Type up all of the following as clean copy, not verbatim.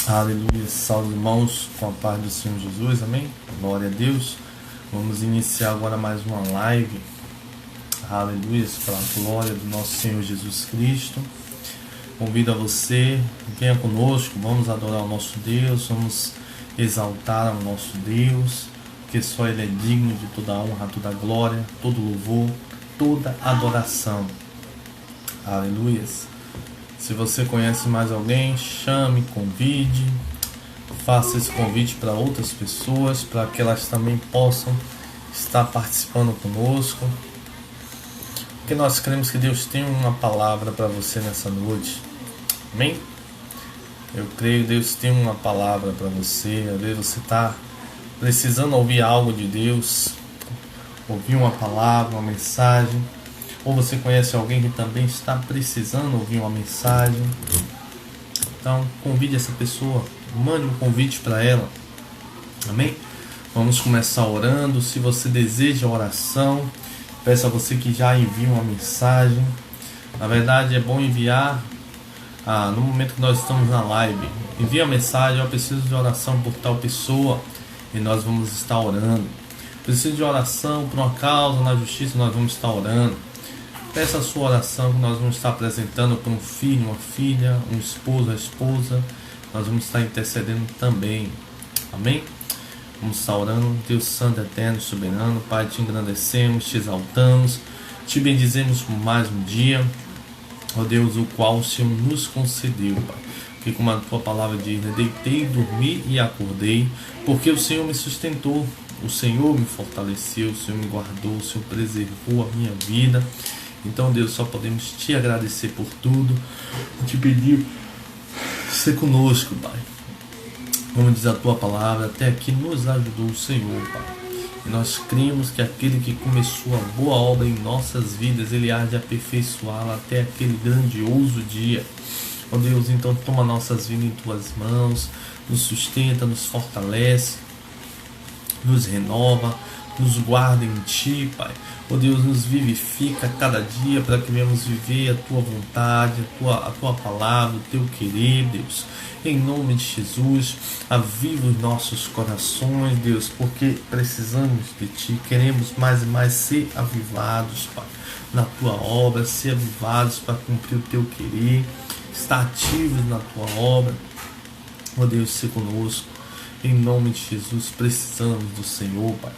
Aleluia, salve irmãos, com a paz do Senhor Jesus, amém? Glória a Deus. Vamos iniciar agora mais uma live, aleluia, para a glória do nosso Senhor Jesus Cristo. Convido a você, venha conosco, vamos adorar o nosso Deus, vamos exaltar o nosso Deus, porque só Ele é digno de toda a honra, toda a glória, todo louvor, toda adoração. Aleluia. Se você conhece mais alguém, chame, convide, faça esse convite para outras pessoas, para que elas também possam estar participando conosco, porque nós cremos que Deus tem uma palavra para você nessa noite, amém? Eu creio que Deus tem uma palavra para você. Às vezes você está precisando ouvir algo de Deus, ouvir uma palavra, uma mensagem, ou você conhece alguém que também está precisando ouvir uma mensagem. Então convide essa pessoa, mande um convite para ela, amém? Vamos começar orando. Se você deseja oração, peço a você que já envie uma mensagem. Na verdade é bom enviar no momento que nós estamos na live. Envie a mensagem: eu preciso de oração por tal pessoa, e nós vamos estar orando. Preciso de oração por uma causa na justiça, nós vamos estar orando. Peça a sua oração, que nós vamos estar apresentando por um filho, uma filha, um esposo, a esposa. Nós vamos estar intercedendo também, amém? Vamos estar orando. Deus Santo, Eterno, Soberano, Pai, te engrandecemos, te exaltamos, te bendizemos por mais um dia, ó Deus, o qual o Senhor nos concedeu, Pai. Que como a tua palavra diz, né? Deitei, dormi e acordei, porque o Senhor me sustentou, o Senhor me fortaleceu, o Senhor me guardou, o Senhor preservou a minha vida. Então, Deus, só podemos te agradecer por tudo, te pedir, ser conosco, Pai. Como diz a tua palavra, até aqui nos ajudou o Senhor, Pai. E nós cremos que aquele que começou a boa obra em nossas vidas, Ele há de aperfeiçoá-la até aquele grandioso dia. Ó Deus, então toma nossas vidas em tuas mãos, nos sustenta, nos fortalece, nos renova, nos guarda em ti, Pai. Ó Deus, nos vivifica cada dia para que venhamos viver a tua vontade, a tua palavra, o teu querer, Deus. Em nome de Jesus, aviva os nossos corações, Deus, porque precisamos de ti, queremos mais e mais ser avivados, Pai, na tua obra, ser avivados para cumprir o teu querer, estar ativos na tua obra. Ó Deus, ser conosco. Em nome de Jesus, precisamos do Senhor, Pai.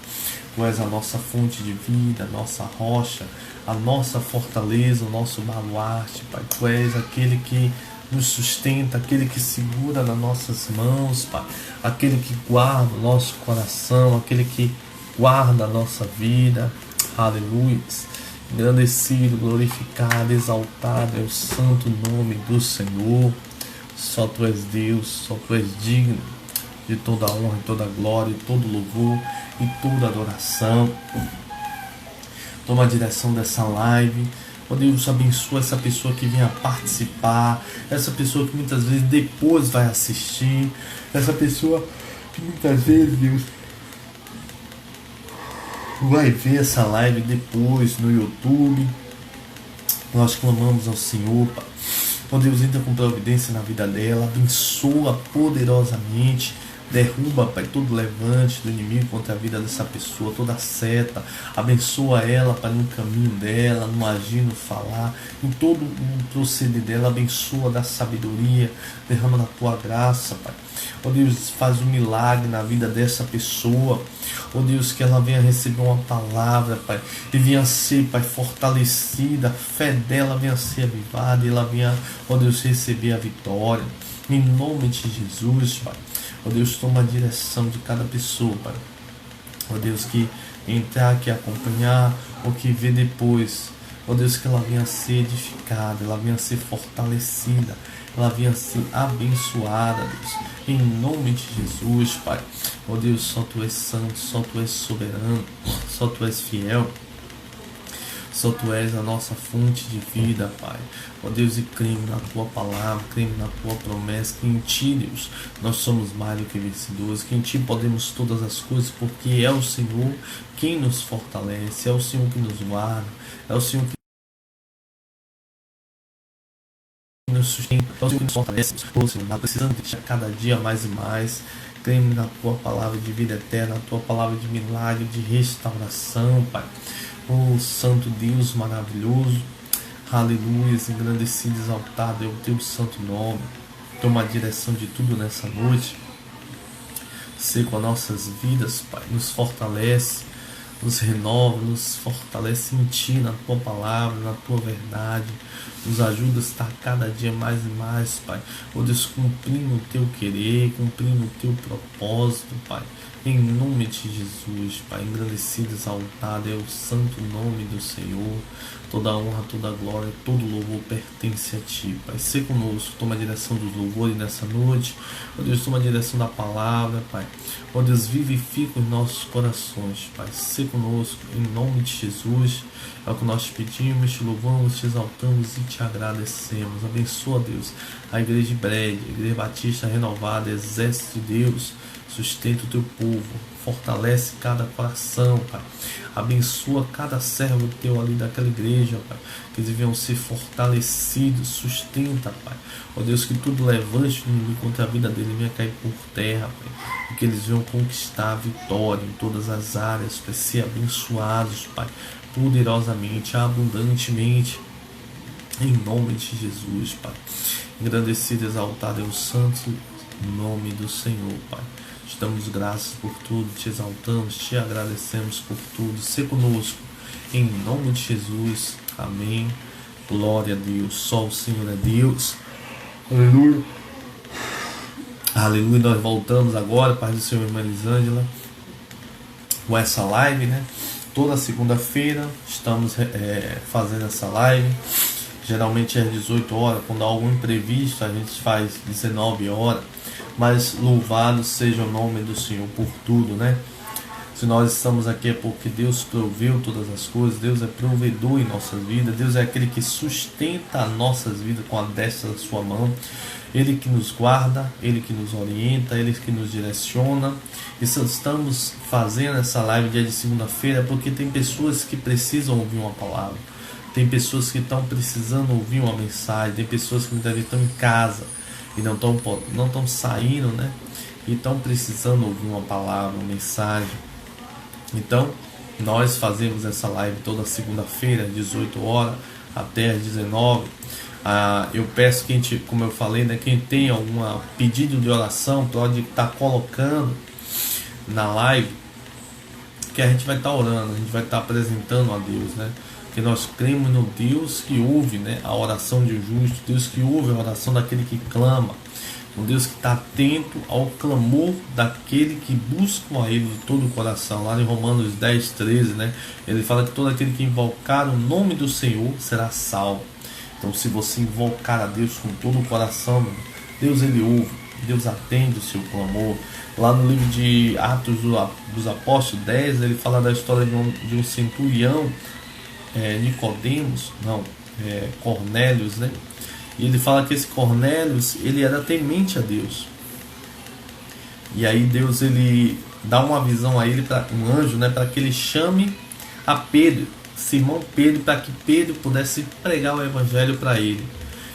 Tu és a nossa fonte de vida, a nossa rocha, a nossa fortaleza, o nosso baluarte, Pai. Tu és aquele que nos sustenta, aquele que segura nas nossas mãos, Pai. Aquele que guarda o nosso coração, aquele que guarda a nossa vida. Aleluia. Engrandecido, glorificado, exaltado é o santo nome do Senhor. Só Tu és Deus, só Tu és digno de toda a honra, toda a glória, todo louvor e toda adoração. Toma a direção dessa live. Ó Deus, abençoa essa pessoa que venha participar, essa pessoa que muitas vezes depois vai assistir, essa pessoa que muitas vezes, Deus, vai ver essa live depois no YouTube. Nós clamamos ao Senhor, Pai. Ó Deus, entra com providência na vida dela, abençoa poderosamente. Derruba, Pai, todo levante do inimigo contra a vida dessa pessoa, toda seta. Abençoa ela, Pai, no caminho dela, no agir, no falar, em todo o proceder dela. Abençoa, dá sabedoria, derrama na Tua graça, Pai. Ó Deus, faz um milagre na vida dessa pessoa. Ó Deus, que ela venha receber uma palavra, Pai, e venha ser, Pai, fortalecida, a fé dela venha ser avivada, e ela venha, ó Deus, receber a vitória. Em nome de Jesus, Pai. Ó Deus, toma a direção de cada pessoa, Pai. Ó Deus, que entrar aqui acompanhar, ou que vê depois. Ó Deus, que ela venha ser edificada, ela venha ser fortalecida, ela venha ser abençoada, Deus. Em nome de Jesus, Pai. Ó Deus, só Tu és santo, só Tu és soberano, só Tu és fiel. Só Tu és a nossa fonte de vida, Pai. Ó Deus, e cremos na Tua palavra, cremos na Tua promessa, que em Ti, Deus, nós somos mais do que vencedores, que em Ti podemos todas as coisas, porque é o Senhor quem nos fortalece, é o Senhor que nos guarda, é o Senhor que nos sustenta, é o Senhor que nos fortalece, Senhor, precisando de Ti a cada dia mais e mais. Cremos na Tua palavra de vida eterna, na Tua palavra de milagre, de restauração, Pai. Oh, Santo Deus maravilhoso, aleluia, engrandecido, exaltado é o Teu santo nome. Toma a direção de tudo nessa noite. Ser com as nossas vidas, Pai, nos fortalece, nos renova, nos fortalece em Ti, na Tua palavra, na Tua verdade. Nos ajuda a estar cada dia mais e mais, Pai. Oh Deus, cumprindo o Teu querer, cumprindo o Teu propósito, Pai. Em nome de Jesus, Pai, engrandecido, exaltado é o santo nome do Senhor. Toda honra, toda glória, todo louvor pertence a Ti, Pai. Ser conosco, toma a direção dos louvores nessa noite. Ó Deus, toma a direção da palavra, Pai. Ó Deus, vivifica os nossos corações, Pai. Ser conosco, em nome de Jesus. É o que nós te pedimos, te louvamos, te exaltamos e te agradecemos. Abençoa, Deus, a Igreja de Brede, a Igreja Batista Renovada, Exército de Deus. Sustenta o Teu povo, fortalece cada coração, Pai. Abençoa cada servo Teu ali daquela igreja, Pai. Que eles venham ser fortalecidos, sustenta, Pai. Ó Deus, que tudo levante contra a vida dele venha cair por terra, Pai. E que eles venham conquistar a vitória em todas as áreas, Pai. Ser abençoados, Pai, poderosamente, abundantemente, em nome de Jesus, Pai. Engrandecido, exaltado é o santo nome do Senhor, Pai. Te damos graças por tudo, te exaltamos, te agradecemos por tudo. Ser conosco, em nome de Jesus. Amém. Glória a Deus. Só o Senhor é Deus. Aleluia. Aleluia. Nós voltamos agora, Pai do Senhor, irmã Elisângela, com essa live, né? Toda segunda-feira estamos fazendo essa live. Geralmente é às 18 horas. Quando há algum imprevisto, a gente faz 19 horas. Mas louvado seja o nome do Senhor por tudo, né? Se nós estamos aqui é porque Deus proveu todas as coisas. Deus é provedor em nossas vidas. Deus é aquele que sustenta as nossas vidas com a destra da sua mão. Ele que nos guarda, Ele que nos orienta, Ele que nos direciona. E se estamos fazendo essa live dia de segunda-feira é porque tem pessoas que precisam ouvir uma palavra. Tem pessoas que estão precisando ouvir uma mensagem. Tem pessoas que muitas vezes estão em casa e não estão saindo, né? E estão precisando ouvir uma palavra, uma mensagem. Então, nós fazemos essa live toda segunda-feira, 18 horas até às 19. Eu peço que como eu falei, né, quem tem algum pedido de oração pode estar colocando na live, que a gente vai estar orando, a gente vai estar apresentando a Deus, né? Que nós cremos no Deus que ouve, né, a oração de um justo, Deus que ouve a oração daquele que clama, um Deus que está atento ao clamor daquele que busca a Ele de todo o coração. Lá em Romanos 10, 13, né, ele fala que todo aquele que invocar o nome do Senhor será salvo. Então, se você invocar a Deus com todo o coração, Deus ele ouve, Deus atende o seu clamor. Lá no livro de Atos dos Apóstolos 10, ele fala da história de um centurião, Cornélios, né? E ele fala que esse Cornélios, ele era temente a Deus. E aí Deus ele dá uma visão a ele, um anjo, né, para que ele chame a Pedro, Simão Pedro, para que Pedro pudesse pregar o evangelho para ele.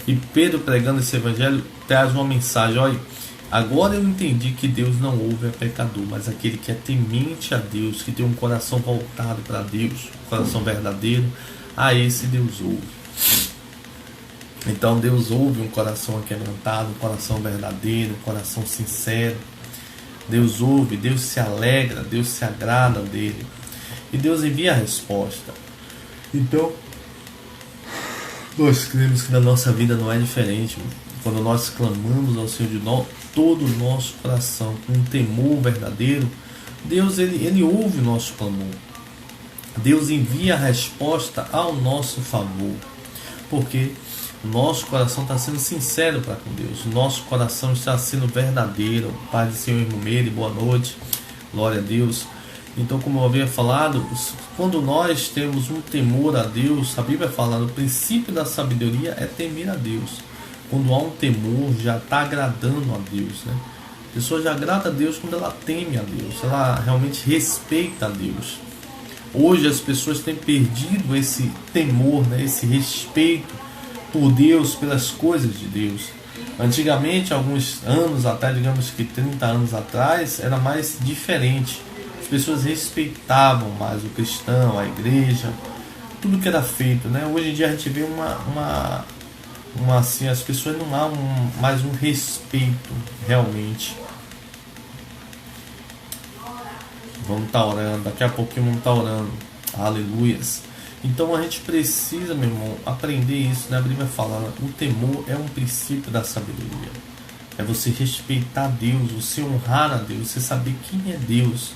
E Pedro, pregando esse evangelho, traz uma mensagem: olha, agora eu entendi que Deus não ouve a pecador, mas aquele que é temente a Deus, que tem um coração voltado para Deus, um coração verdadeiro, a esse Deus ouve. Então Deus ouve um coração aquebrantado, um coração verdadeiro, um coração sincero. Deus ouve, Deus se alegra, Deus se agrada dele. E Deus envia a resposta. Então, nós cremos que na nossa vida não é diferente. Quando nós clamamos ao Senhor de todo o nosso coração, com um temor verdadeiro, Deus ele ouve o nosso clamor. Deus envia a resposta ao nosso favor. Porque o nosso coração está sendo sincero para com Deus. O nosso coração está sendo verdadeiro. Pai do Senhor, irmão Meire, boa noite. Glória a Deus. Então, como eu havia falado, quando nós temos um temor a Deus, a Bíblia fala, o princípio da sabedoria é temer a Deus. Quando há um temor, já está agradando a Deus, né? A pessoa já agrada a Deus quando ela teme a Deus, ela realmente respeita a Deus. Hoje as pessoas têm perdido esse temor, né? Esse respeito por Deus, pelas coisas de Deus. Antigamente, alguns anos atrás, digamos que 30 anos atrás, era mais diferente. As pessoas respeitavam mais o cristão, a igreja, tudo que era feito, né? Hoje em dia a gente vê assim, as pessoas não há mais um respeito realmente. Vamos estar orando, daqui a pouquinho vamos estar orando. Aleluias. Então a gente precisa, meu irmão, aprender isso, né? A Bíblia fala, o temor é um princípio da sabedoria. É você respeitar Deus, você honrar a Deus, você saber quem é Deus,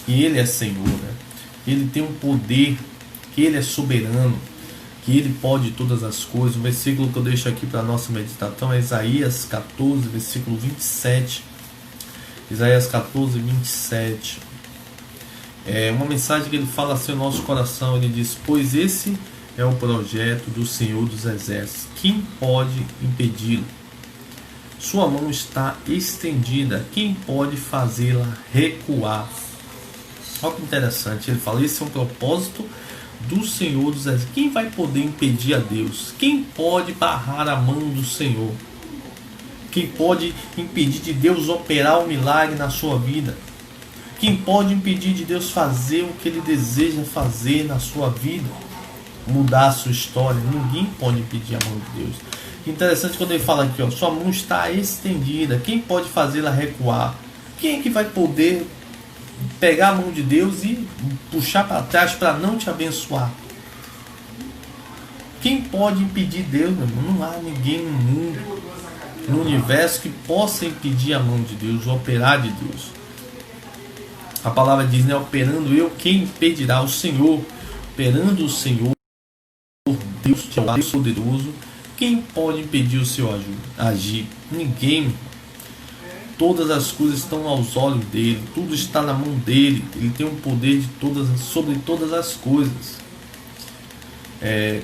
que Ele é Senhor, né? Que Ele tem um poder, que Ele é soberano, que Ele pode todas as coisas. O versículo que eu deixo aqui para a nossa meditação é Isaías 14, versículo 27. Isaías 14, 27. É uma mensagem que ele fala assim ao nosso coração. Ele diz: pois esse é o projeto do Senhor dos Exércitos, quem pode impedi-lo? Sua mão está estendida, quem pode fazê-la recuar? Olha que interessante, ele fala, esse é um propósito do Senhor dos Exércitos. Quem vai poder impedir a Deus? Quem pode barrar a mão do Senhor? Quem pode impedir de Deus operar um milagre na sua vida? Quem pode impedir de Deus fazer o que Ele deseja fazer na sua vida? Mudar a sua história? Ninguém pode impedir a mão de Deus. Interessante quando ele fala aqui, ó, sua mão está estendida. Quem pode fazê-la recuar? Quem é que vai poder pegar a mão de Deus e puxar para trás para não te abençoar? Quem pode impedir Deus, meu irmão? Não há ninguém no mundo, no universo, que possa impedir a mão de Deus, o operar de Deus. A palavra diz, né? Operando eu, quem impedirá? O Senhor. Operando o Senhor, Deus que é o Deus poderoso, quem pode impedir o seu agir? Ninguém. Todas as coisas estão aos olhos dele, tudo está na mão dele. Ele tem um poder sobre todas as coisas.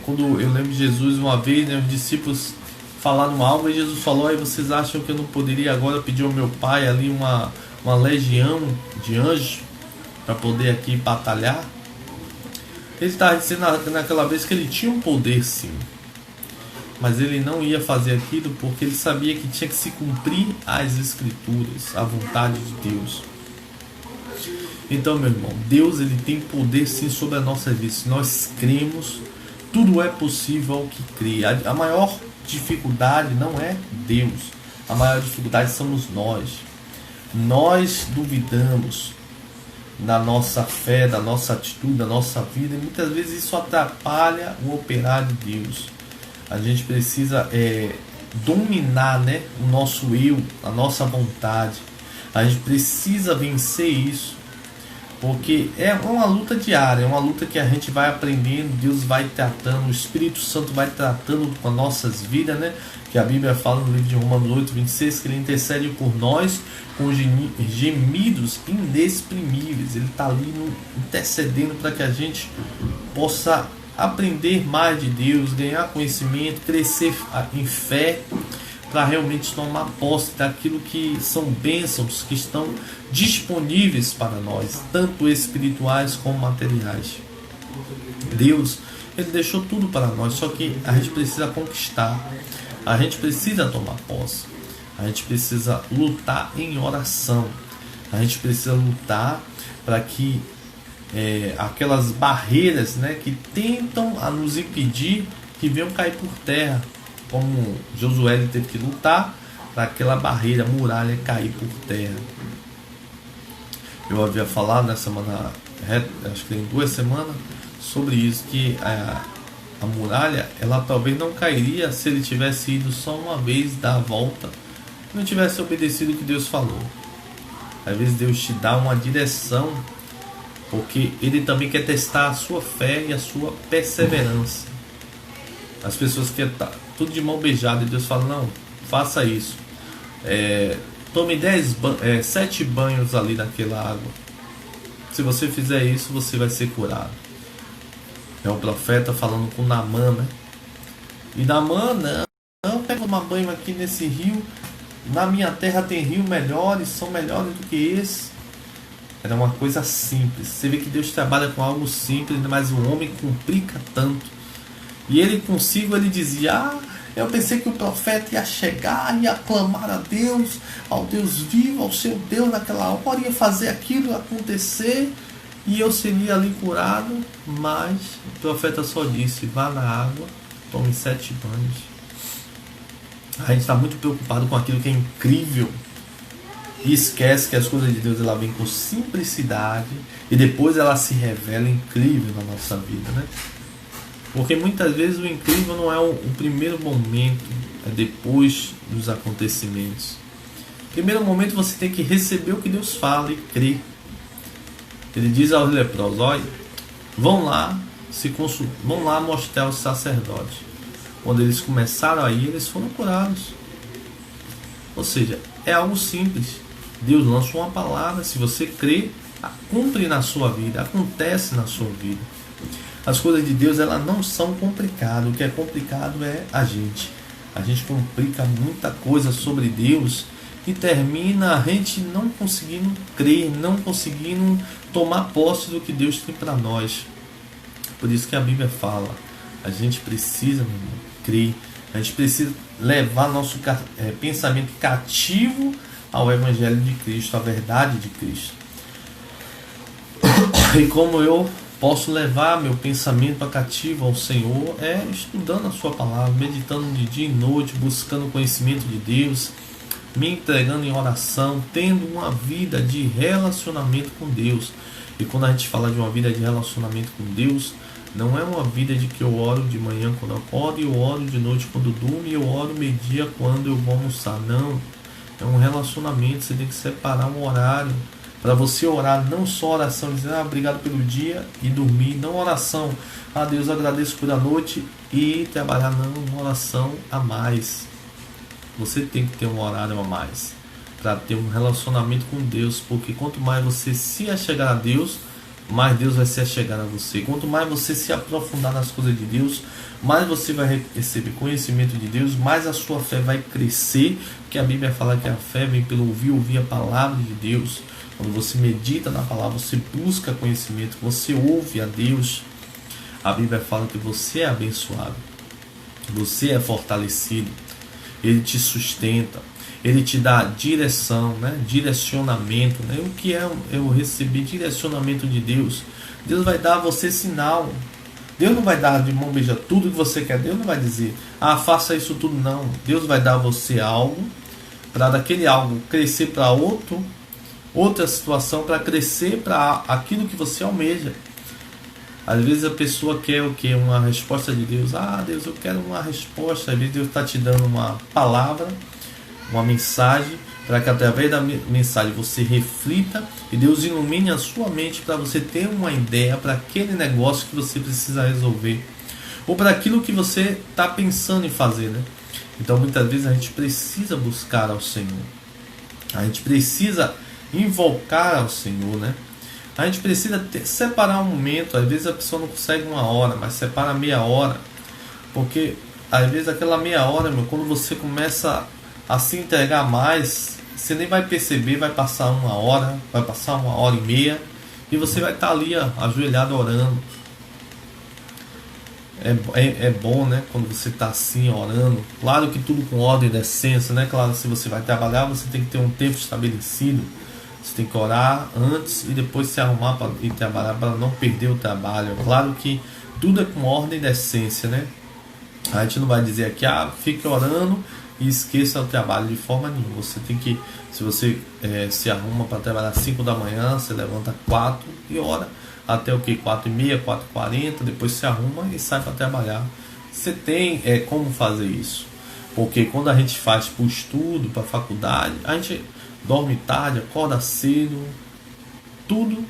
Quando eu lembro de Jesus uma vez, né, os discípulos falaram algo e Jesus falou: aí vocês acham que eu não poderia agora pedir ao meu pai ali uma legião de anjos para poder aqui batalhar? Ele estava dizendo naquela vez que ele tinha um poder, sim, mas ele não ia fazer aquilo porque ele sabia que tinha que se cumprir as escrituras, a vontade de Deus. Então, meu irmão, Deus, ele tem poder sim sobre a nossa vida. Se nós cremos, tudo é possível ao que crê. A maior dificuldade não é Deus, a maior dificuldade somos nós. Nós duvidamos da nossa fé, da nossa atitude, da nossa vida, e muitas vezes isso atrapalha o operar de Deus. A gente precisa dominar, né, o nosso eu, a nossa vontade. A gente precisa vencer isso, porque é uma luta diária, é uma luta que a gente vai aprendendo, Deus vai tratando, o Espírito Santo vai tratando com as nossas vidas, né? Que a Bíblia fala no livro de Romanos 8, 26, que Ele intercede por nós com gemidos inexprimíveis. Ele está ali intercedendo para que a gente possa aprender mais de Deus, ganhar conhecimento, crescer em fé, para realmente tomar posse daquilo que são bênçãos que estão disponíveis para nós, tanto espirituais como materiais. Deus, Ele deixou tudo para nós, só que a gente precisa conquistar, a gente precisa tomar posse, a gente precisa lutar em oração, a gente precisa lutar para que aquelas barreiras, né, que tentam a nos impedir, que venham cair por terra, como Josué teve que lutar para aquela barreira, muralha cair por terra. Eu havia falado na semana, acho que tem 2 semanas, sobre isso, que a muralha, ela talvez não cairia se ele tivesse ido só uma vez dar a volta, não tivesse obedecido o que Deus falou. Às vezes Deus te dá uma direção, porque Ele também quer testar a sua fé e a sua perseverança. As pessoas querem estar tudo de mão beijada e Deus fala: não, faça isso. Tome 7 banhos ali naquela água. Se você fizer isso, você vai ser curado. É o profeta falando com Naamã, né? E Naamã, não, pega tomar banho aqui nesse rio. Na minha terra tem rios melhores, são melhores do que esse. Era uma coisa simples. Você vê que Deus trabalha com algo simples, mas o homem complica tanto. E ele consigo, ele dizia: Eu pensei que o profeta ia chegar, ia clamar a Deus, ao Deus vivo, ao seu Deus naquela hora, ia fazer aquilo acontecer e eu seria ali curado. Mas o profeta só disse: vá na água, tome 7 banhos. A gente está muito preocupado com aquilo que é incrível e esquece que as coisas de Deus ela vem com simplicidade e depois ela se revela incrível na nossa vida, né? Porque muitas vezes o incrível não é o primeiro momento, é depois dos acontecimentos. No primeiro momento você tem que receber o que Deus fala e crer. Ele diz aos leprosos: olha, vão lá mostrar aos sacerdotes. Quando eles começaram a ir, eles foram curados. Ou seja, é algo simples. Deus lança uma palavra, se você crê, cumpre na sua vida, acontece na sua vida. As coisas de Deus elas não são complicadas. O que é complicado é a gente. A gente complica muita coisa sobre Deus e termina a gente não conseguindo crer, não conseguindo tomar posse do que Deus tem para nós. Por isso que a Bíblia fala, a gente precisa, meu irmão, crer. A gente precisa levar nosso pensamento cativo ao Evangelho de Cristo, à verdade de Cristo. E como eu posso levar meu pensamento cativo ao Senhor? É estudando a sua palavra, meditando de dia e noite, buscando o conhecimento de Deus, me entregando em oração, tendo uma vida de relacionamento com Deus. E quando a gente fala de uma vida de relacionamento com Deus, não é uma vida de que eu oro de manhã quando eu acordo, e eu oro de noite quando durmo, e eu oro meio-dia quando eu vou almoçar. Não, é um relacionamento. Você tem que separar um horário para você orar, não só oração, dizer obrigado pelo dia e dormir, não oração, Deus agradeço por a noite e trabalhar, não, uma oração a mais. Você tem que ter um horário a mais para ter um relacionamento com Deus, porque quanto mais você se achegar a Deus, mais Deus vai se achegar a você. Quanto mais você se aprofundar nas coisas de Deus, mais você vai receber conhecimento de Deus, mais a sua fé vai crescer, porque a Bíblia fala que a fé vem pelo ouvir a palavra de Deus. Quando você medita na palavra, você busca conhecimento, você ouve a Deus, a Bíblia fala que você é abençoado, você é fortalecido, Ele te sustenta, Ele te dá direção, né? Direcionamento, né? O que é eu receber direcionamento de Deus? Deus vai dar a você sinal. Deus não vai dar de mão beija tudo que você quer. Deus não vai dizer, faça isso tudo, não. Deus vai dar a você algo, para daquele algo crescer para outra situação, para crescer para aquilo que você almeja. Às vezes a pessoa quer o que? Uma resposta de Deus. Deus, eu quero uma resposta. Às vezes Deus está te dando uma palavra, uma mensagem, para que através da mensagem você reflita e Deus ilumine a sua mente para você ter uma ideia para aquele negócio que você precisa resolver, ou para aquilo que você está pensando em fazer, né? Então muitas vezes a gente precisa buscar ao Senhor, a gente precisa invocar ao Senhor, né? A gente precisa separar um momento. Às vezes a pessoa não consegue 1 hora, mas separa meia hora, porque às vezes aquela meia hora, quando você começa a se entregar mais, você nem vai perceber, vai passar 1 hora, vai passar 1h30 e você vai estar ali ajoelhado orando. É bom, né? Quando você está assim orando, claro que tudo com ordem e decência, né? Claro, se você vai trabalhar, você tem que ter um tempo estabelecido. Você tem que orar antes e depois se arrumar para ir trabalhar, para não perder o trabalho. Claro que tudo é com ordem e decência, né? A gente não vai dizer aqui, fique orando e esqueça o trabalho de forma nenhuma. Você tem que, se você se arruma para trabalhar 5 da manhã, você levanta 4 e ora até o que? 4h30, 4h40, depois se arruma e sai para trabalhar. Você tem como fazer isso, porque quando a gente faz para o estudo, para a faculdade, a gente dorme tarde, acorda cedo, tudo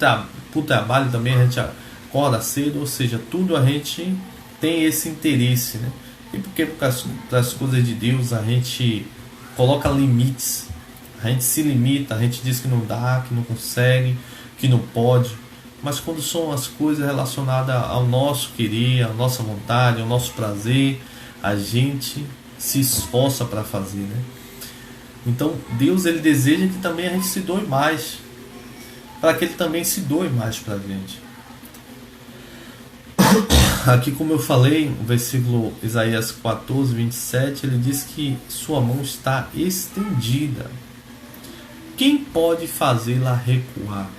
para o trabalho também a gente acorda cedo, ou seja, tudo a gente tem esse interesse, né? E porque para as coisas de Deus a gente coloca limites, a gente se limita, a gente diz que não dá, que não consegue, que não pode, mas quando são as coisas relacionadas ao nosso querer, à nossa vontade, ao nosso prazer, a gente se esforça para fazer, né? Então Deus ele deseja que também a gente se doe mais, para que Ele também se doe mais para a gente. Aqui, como eu falei, o versículo Isaías 14, 27, ele diz que sua mão está estendida. Quem pode fazê-la recuar?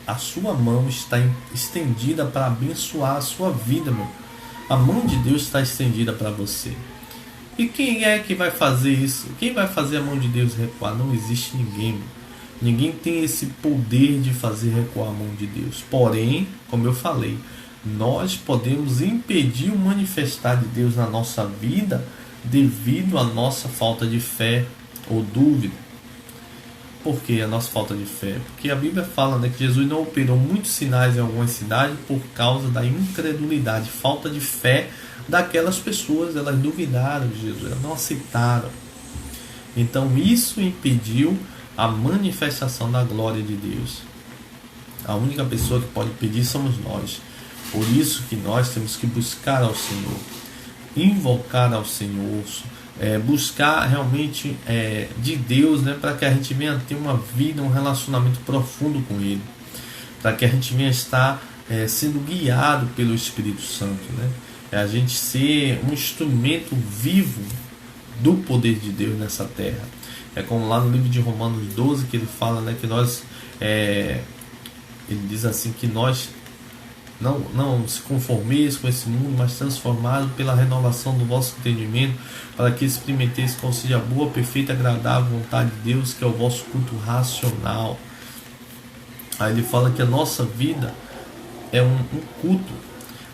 A sua mão está estendida para abençoar a sua vida, meu. A mão de Deus está estendida para você. E quem é que vai fazer isso? Quem vai fazer a mão de Deus recuar? Não existe ninguém, meu. Ninguém tem esse poder de fazer recuar a mão de Deus. Porém, como eu falei, nós podemos impedir o manifestar de Deus na nossa vida devido à nossa falta de fé ou dúvida. Por que a nossa falta de fé? Porque a Bíblia fala, né, que Jesus não operou muitos sinais em algumas cidades por causa da incredulidade, falta de fé daquelas pessoas. Elas duvidaram de Jesus, elas não aceitaram. Então isso impediu a manifestação da glória de Deus. A única pessoa que pode impedir somos nós. Por isso que nós temos que buscar ao Senhor, invocar ao Senhor, buscar realmente de Deus, né, para que a gente venha ter uma vida, um relacionamento profundo com Ele, para que a gente venha estar sendo guiado pelo Espírito Santo, né? A gente ser um instrumento vivo do poder de Deus nessa terra. É como lá no livro de Romanos 12 que ele fala, né, que nós, ele diz assim, que nós não se conformeis com esse mundo, mas transformados pela renovação do vosso entendimento, para que experimenteis qual seja a boa, perfeita e agradável vontade de Deus, que é o vosso culto racional. Aí ele fala que a nossa vida é um culto.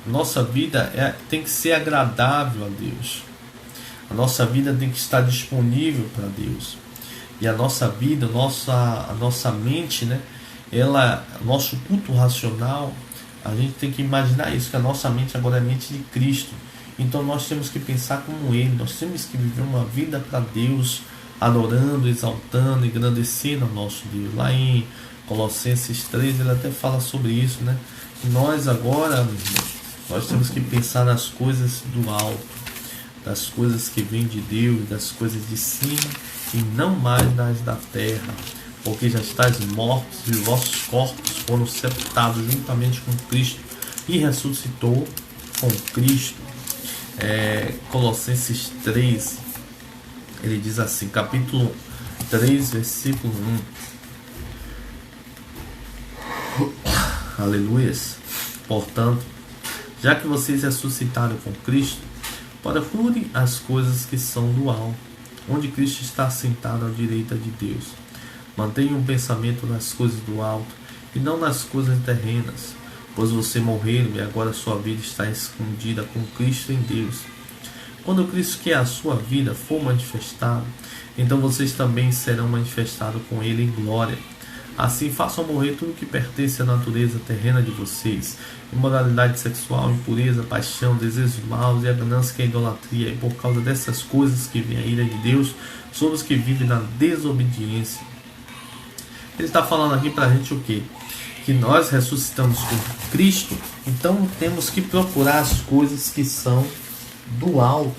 Nossa vida tem que ser agradável a Deus. A nossa vida tem que estar disponível para Deus. E a nossa vida, a nossa mente, né, nosso culto racional, a gente tem que imaginar isso, que a nossa mente agora é a mente de Cristo. Então nós temos que pensar como Ele, nós temos que viver uma vida para Deus, adorando, exaltando, engrandecendo ao nosso Deus. Lá em Colossenses 3 ele até fala sobre isso, né? Nós agora, nós temos que pensar nas coisas do alto, das coisas que vêm de Deus, das coisas de cima, e não mais das da terra. Porque já estáis mortos e os vossos corpos foram sepultados juntamente com Cristo e ressuscitou com Cristo. Colossenses 3, ele diz assim, capítulo 3, versículo 1. Aleluias. Portanto, já que vocês ressuscitaram com Cristo, procurem as coisas que são do alto, onde Cristo está sentado à direita de Deus. Mantenha um pensamento nas coisas do alto e não nas coisas terrenas, pois você morreram e agora sua vida está escondida com Cristo em Deus. Quando Cristo, que é a sua vida, for manifestado, então vocês também serão manifestados com Ele em glória. Assim façam morrer tudo que pertence à natureza terrena de vocês: imoralidade sexual, impureza, paixão, desejos maus e a ganância, que é a idolatria. E por causa dessas coisas que vem a ira de Deus sobre os que vivem na desobediência. Ele está falando aqui para a gente o quê? Que nós ressuscitamos com Cristo, então temos que procurar as coisas que são do alto,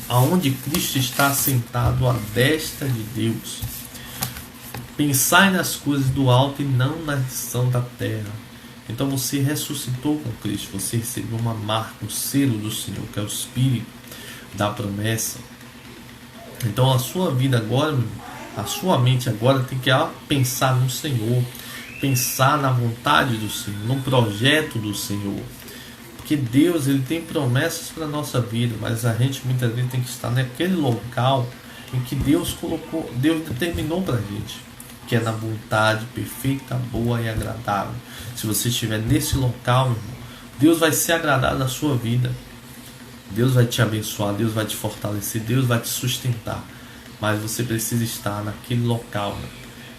aonde Cristo está sentado à destra de Deus. Pensai nas coisas do alto e não nas que são da terra. Então você ressuscitou com Cristo, você recebeu uma marca, um selo do Senhor, que é o Espírito da promessa. Então a sua vida agora, a sua mente agora tem que pensar no Senhor, pensar na vontade do Senhor, no projeto do Senhor. Porque Deus, ele tem promessas para a nossa vida, mas a gente muitas vezes tem que estar naquele local em que Deus colocou, Deus determinou para a gente, que é na vontade perfeita, boa e agradável. Se você estiver nesse local, meu irmão, Deus vai se agradar da sua vida. Deus vai te abençoar, Deus vai te fortalecer, Deus vai te sustentar. Mas você precisa estar naquele local, né?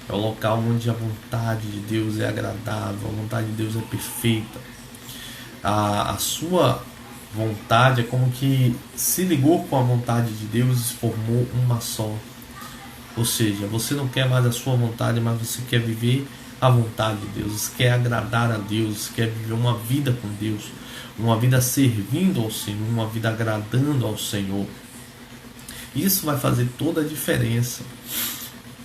É o local onde a vontade de Deus é agradável, a vontade de Deus é perfeita. A sua vontade é como que se ligou com a vontade de Deus e formou uma só. Ou seja, você não quer mais a sua vontade, mas você quer viver a vontade de Deus, você quer agradar a Deus, você quer viver uma vida com Deus, uma vida servindo ao Senhor, uma vida agradando ao Senhor. Isso vai fazer toda a diferença.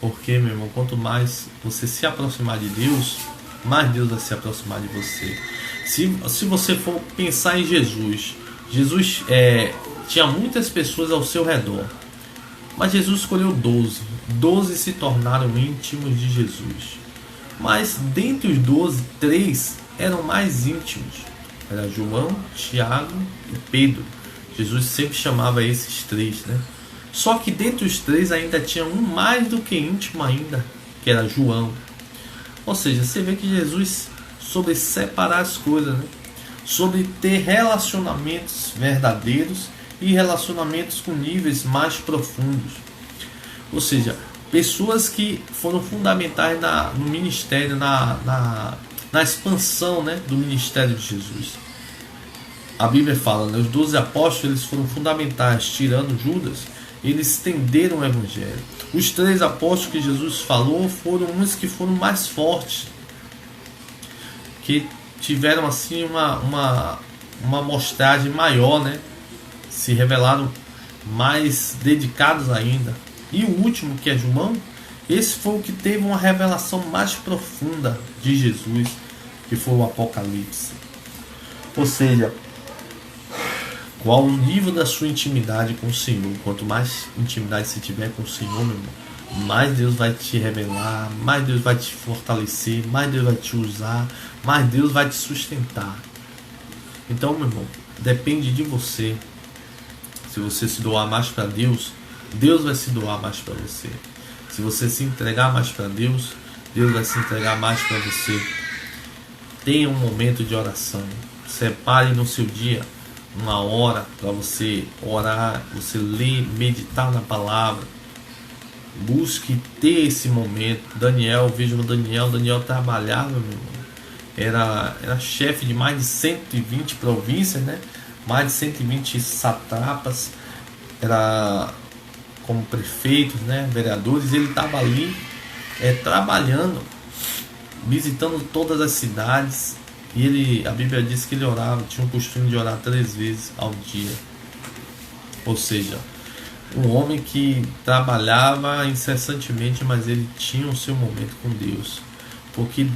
Porque, meu irmão, quanto mais você se aproximar de Deus, mais Deus vai se aproximar de você. Se você for pensar em Jesus, Jesus tinha muitas pessoas ao seu redor, mas Jesus escolheu 12. 12 se tornaram íntimos de Jesus. Mas dentre os 12, 3 eram mais íntimos. Era João, Tiago e Pedro. Jesus sempre chamava esses 3, né? Só que dentre os 3 ainda tinha um mais do que íntimo ainda, que era João. Ou seja, você vê que Jesus sobre separar as coisas, né? Sobre ter relacionamentos verdadeiros e relacionamentos com níveis mais profundos. Ou seja, pessoas que foram fundamentais no ministério, na expansão, né, do ministério de Jesus. A Bíblia fala, né, os 12 apóstolos eles foram fundamentais, tirando Judas, eles estenderam o evangelho. Os 3 apóstolos que Jesus falou foram uns que foram mais fortes, que tiveram assim uma amostragem maior, né? Se revelaram mais dedicados ainda. E o último, que é João, esse foi o que teve uma revelação mais profunda de Jesus, que foi o Apocalipse. Ou seja, qual o nível da sua intimidade com o Senhor? Quanto mais intimidade você tiver com o Senhor, meu irmão, mais Deus vai te revelar, mais Deus vai te fortalecer, mais Deus vai te usar, mais Deus vai te sustentar. Então, meu irmão, depende de você. Se você se doar mais para Deus, Deus vai se doar mais para você. Se você se entregar mais para Deus, Deus vai se entregar mais para você. Tenha um momento de oração. Separe no seu dia uma hora para você orar, você ler, meditar na palavra. Busque ter esse momento. Veja o Daniel trabalhava, meu irmão. Era chefe de mais de 120 províncias, né? Mais de 120 satrapas. Era como prefeitos, né? Vereadores. Ele estava ali trabalhando, visitando todas as cidades. E a Bíblia diz que ele orava, tinha o costume de orar 3 vezes ao dia. Ou seja, um homem que trabalhava incessantemente, mas ele tinha o seu momento com Deus. Porque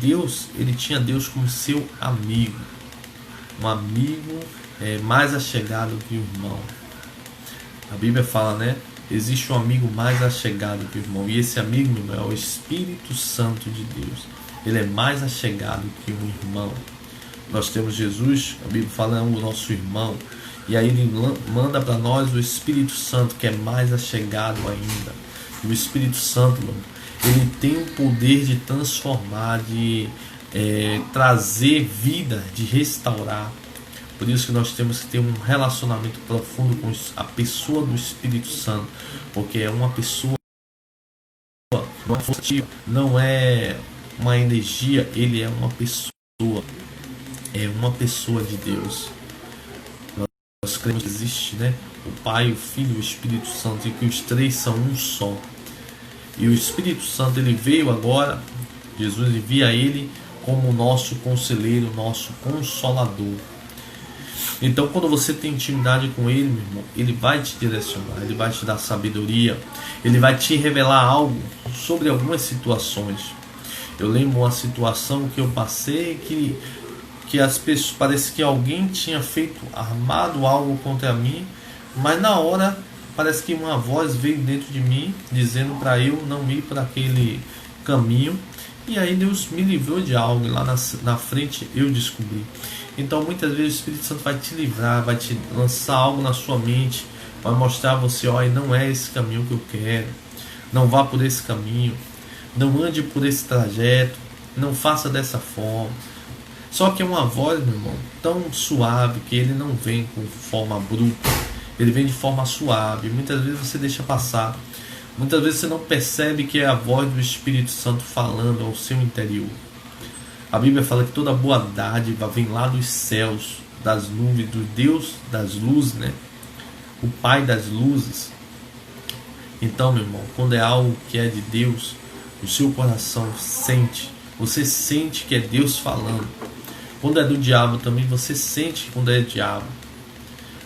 ele tinha Deus como seu amigo. Um amigo mais achegado que o irmão. A Bíblia fala, né? Existe um amigo mais achegado que o irmão. E esse amigo, meu irmão, é o Espírito Santo de Deus. Ele é mais achegado que um irmão. Nós temos Jesus, a Bíblia fala, é o nosso irmão. E aí ele manda para nós o Espírito Santo, que é mais achegado ainda. E o Espírito Santo, meu irmão, ele tem o poder de transformar, de trazer vida, de restaurar. Por isso que nós temos que ter um relacionamento profundo com a pessoa do Espírito Santo. Porque é uma pessoa, não é força, não é uma energia, ele é uma pessoa. É uma pessoa de Deus. Nós cremos que existe, né? O Pai, o Filho e o Espírito Santo, e que os 3 são um só. E o Espírito Santo, ele veio agora, Jesus envia ele como nosso conselheiro, nosso consolador. Então, quando você tem intimidade com ele, meu irmão, ele vai te direcionar, ele vai te dar sabedoria, ele vai te revelar algo sobre algumas situações. Eu lembro uma situação que eu passei que as pessoas, parece que alguém tinha armado algo contra mim, mas na hora parece que uma voz veio dentro de mim dizendo para eu não ir para aquele caminho, e aí Deus me livrou de algo, e lá na frente eu descobri. Então muitas vezes o Espírito Santo vai te livrar, vai te lançar algo na sua mente, vai mostrar a você, olha, não é esse caminho que eu quero, não vá por esse caminho, não ande por esse trajeto, não faça dessa forma. Só que é uma voz, meu irmão, tão suave que ele não vem com forma bruta, ele vem de forma suave. Muitas vezes você deixa passar, muitas vezes você não percebe que é a voz do Espírito Santo falando ao seu interior. A Bíblia fala que toda boa dádiva vem lá dos céus, das nuvens, do Deus das luzes, né? O Pai das luzes. Então, meu irmão, quando é algo que é de Deus, o seu coração sente, você sente que é Deus falando. Quando é do diabo também, você sente quando é diabo.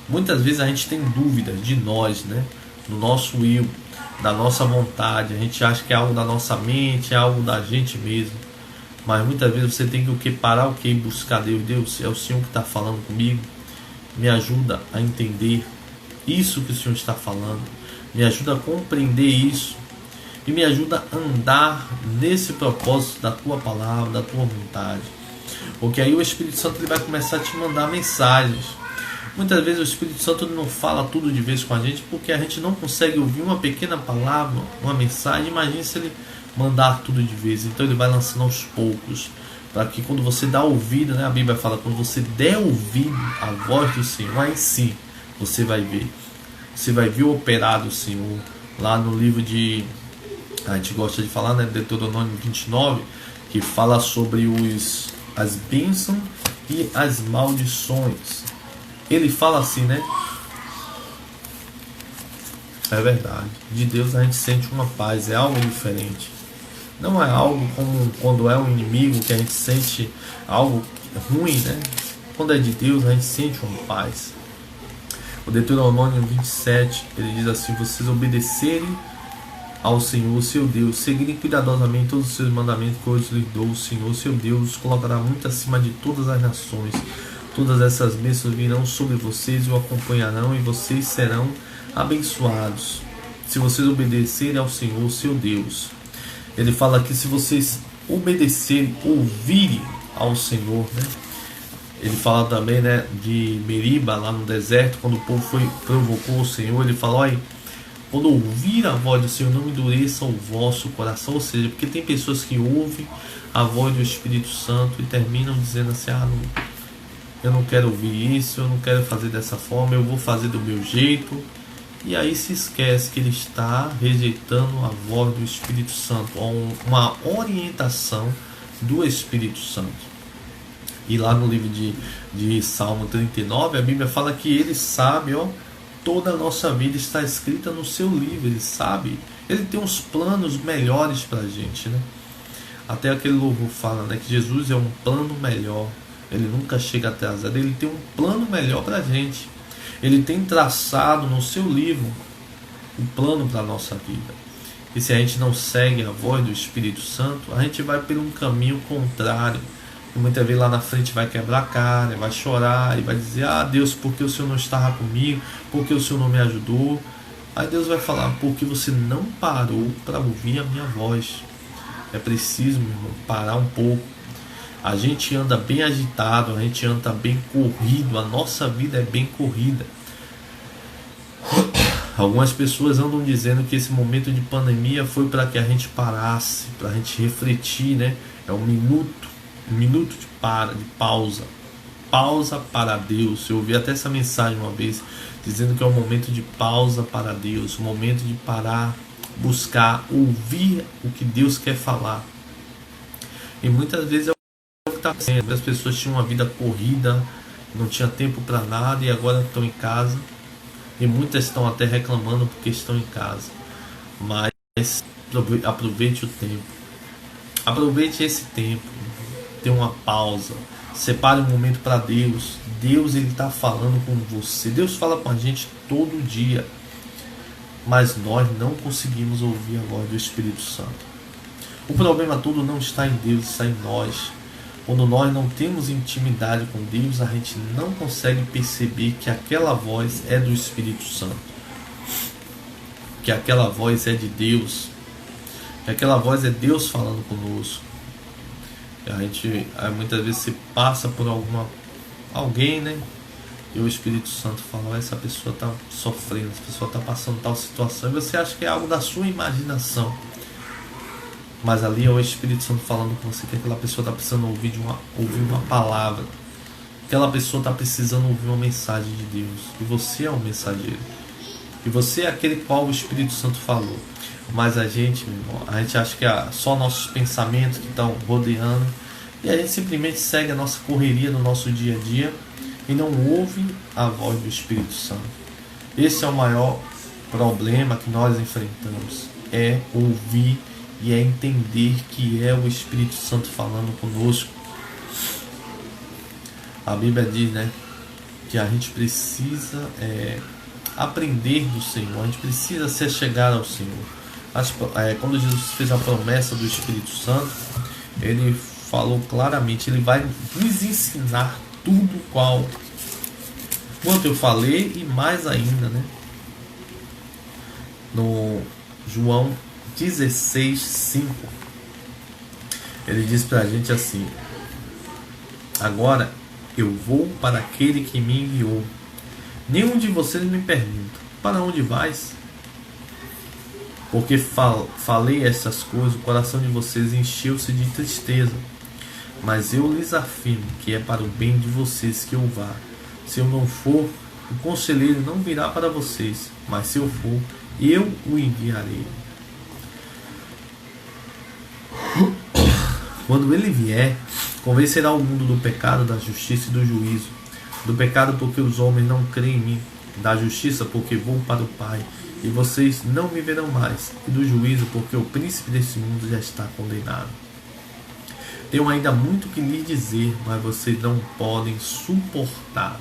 Muitas vezes a gente tem dúvidas de nós, né? Do nosso eu, da nossa vontade. A gente acha que é algo da nossa mente, é algo da gente mesmo. Mas muitas vezes você tem que o que? Parar o que? E buscar Deus. Deus, é o Senhor que está falando comigo. Me ajuda a entender isso que o Senhor está falando. Me ajuda a compreender isso. E me ajuda a andar nesse propósito da tua palavra, da tua vontade. Porque aí o Espírito Santo ele vai começar a te mandar mensagens. Muitas vezes o Espírito Santo não fala tudo de vez com a gente porque a gente não consegue ouvir uma pequena palavra, uma mensagem. Imagine se ele mandar tudo de vez. Então ele vai lançando aos poucos, para que quando você dá ouvido, né, a Bíblia fala, quando você der ouvido à voz do Senhor, aí sim você vai ver. Você vai ver o operar do Senhor. Lá no livro de, a gente gosta de falar, né, Deuteronômio 29, que fala sobre as bênçãos e as maldições. Ele fala assim, né? É verdade. De Deus a gente sente uma paz, é algo diferente. Não é algo como quando é um inimigo que a gente sente algo ruim, né? Quando é de Deus a gente sente uma paz. O Deuteronômio 27, ele diz assim: vocês obedecerem ao Senhor seu Deus, seguirem cuidadosamente todos os seus mandamentos que hoje lhes dou, o Senhor seu Deus os colocará muito acima de todas as nações. Todas essas bênçãos virão sobre vocês e o acompanharão, e vocês serão abençoados se vocês obedecerem ao Senhor seu Deus. Ele fala que se vocês obedecerem, ouvirem ao Senhor, né? Ele fala também, né, de Meriba, lá no deserto, quando o povo provocou o Senhor. Ele fala: olha, quando ouvir a voz do Senhor, não endureça o vosso coração. Ou seja, porque tem pessoas que ouvem a voz do Espírito Santo e terminam dizendo assim: eu não quero ouvir isso, eu não quero fazer dessa forma, eu vou fazer do meu jeito. E aí se esquece que ele está rejeitando a voz do Espírito Santo, uma orientação do Espírito Santo. E lá no livro de Salmo 39, a Bíblia fala que ele sabe, toda a nossa vida está escrita no seu livro, ele sabe, ele tem uns planos melhores para a gente, né? Até aquele louvor fala, né, que Jesus é um plano melhor, ele nunca chega atrasado, ele tem um plano melhor para a gente, ele tem traçado no seu livro um plano para a nossa vida. E se a gente não segue a voz do Espírito Santo, a gente vai por um caminho contrário. E muitas vezes lá na frente vai quebrar a cara, vai chorar e vai dizer: Deus, por que o Senhor não estava comigo? Por que o Senhor não me ajudou? Aí Deus vai falar: porque você não parou para ouvir a minha voz. É preciso, meu irmão, parar um pouco. A gente anda bem agitado, a gente anda bem corrido, a nossa vida é bem corrida. Algumas pessoas andam dizendo que esse momento de pandemia foi para que a gente parasse, para a gente refletir, né? É um minuto de pausa para Deus. Eu ouvi até essa mensagem uma vez dizendo que é um momento de pausa para Deus, um momento de parar, buscar, ouvir o que Deus quer falar. E muitas vezes é o que está acontecendo. As pessoas tinham uma vida corrida, não tinha tempo para nada e agora estão em casa. E muitas estão até reclamando porque estão em casa. Mas aproveite o tempo. Aproveite esse tempo. Dê uma pausa. Separe um momento para Deus. Deus, ele está falando com você. Deus fala com a gente todo dia. Mas nós não conseguimos ouvir a voz do Espírito Santo. O problema todo não está em Deus, está em nós. Quando nós não temos intimidade com Deus, a gente não consegue perceber que aquela voz é do Espírito Santo, que aquela voz é de Deus, que aquela voz é Deus falando conosco. A gente muitas vezes se passa por alguém, né? E o Espírito Santo fala: essa pessoa está sofrendo, essa pessoa está passando tal situação, e você acha que é algo da sua imaginação. Mas ali é o Espírito Santo falando com você que aquela pessoa está precisando ouvir uma palavra. Aquela pessoa está precisando ouvir uma mensagem de Deus. E você é um mensageiro. E você é aquele qual o Espírito Santo falou. Mas a gente, meu irmão, a gente acha que é só nossos pensamentos que estão rodeando. E a gente simplesmente segue a nossa correria no nosso dia a dia e não ouve a voz do Espírito Santo. Esse é o maior problema que nós enfrentamos. É ouvir e é entender que é o Espírito Santo falando conosco. A Bíblia diz, né, que a gente precisa aprender do Senhor, a gente precisa se achegar ao Senhor. Quando Jesus fez a promessa do Espírito Santo, ele falou claramente, ele vai nos ensinar tudo quanto eu falei e mais ainda, né? No João 16:5, ele diz pra gente assim: agora eu vou para aquele que me enviou. Nenhum de vocês me pergunta: para onde vais? Porque falei essas coisas, o coração de vocês encheu-se de tristeza. Mas eu lhes afirmo que é para o bem de vocês que eu vá. Se eu não for, o conselheiro não virá para vocês, mas se eu for, eu o enviarei. Quando ele vier, convencerá o mundo do pecado, da justiça e do juízo. Do pecado, porque os homens não creem em mim. Da justiça, porque vou para o Pai e vocês não me verão mais. E do juízo, porque o príncipe desse mundo já está condenado. Tenho ainda muito que lhes dizer, mas vocês não podem suportar.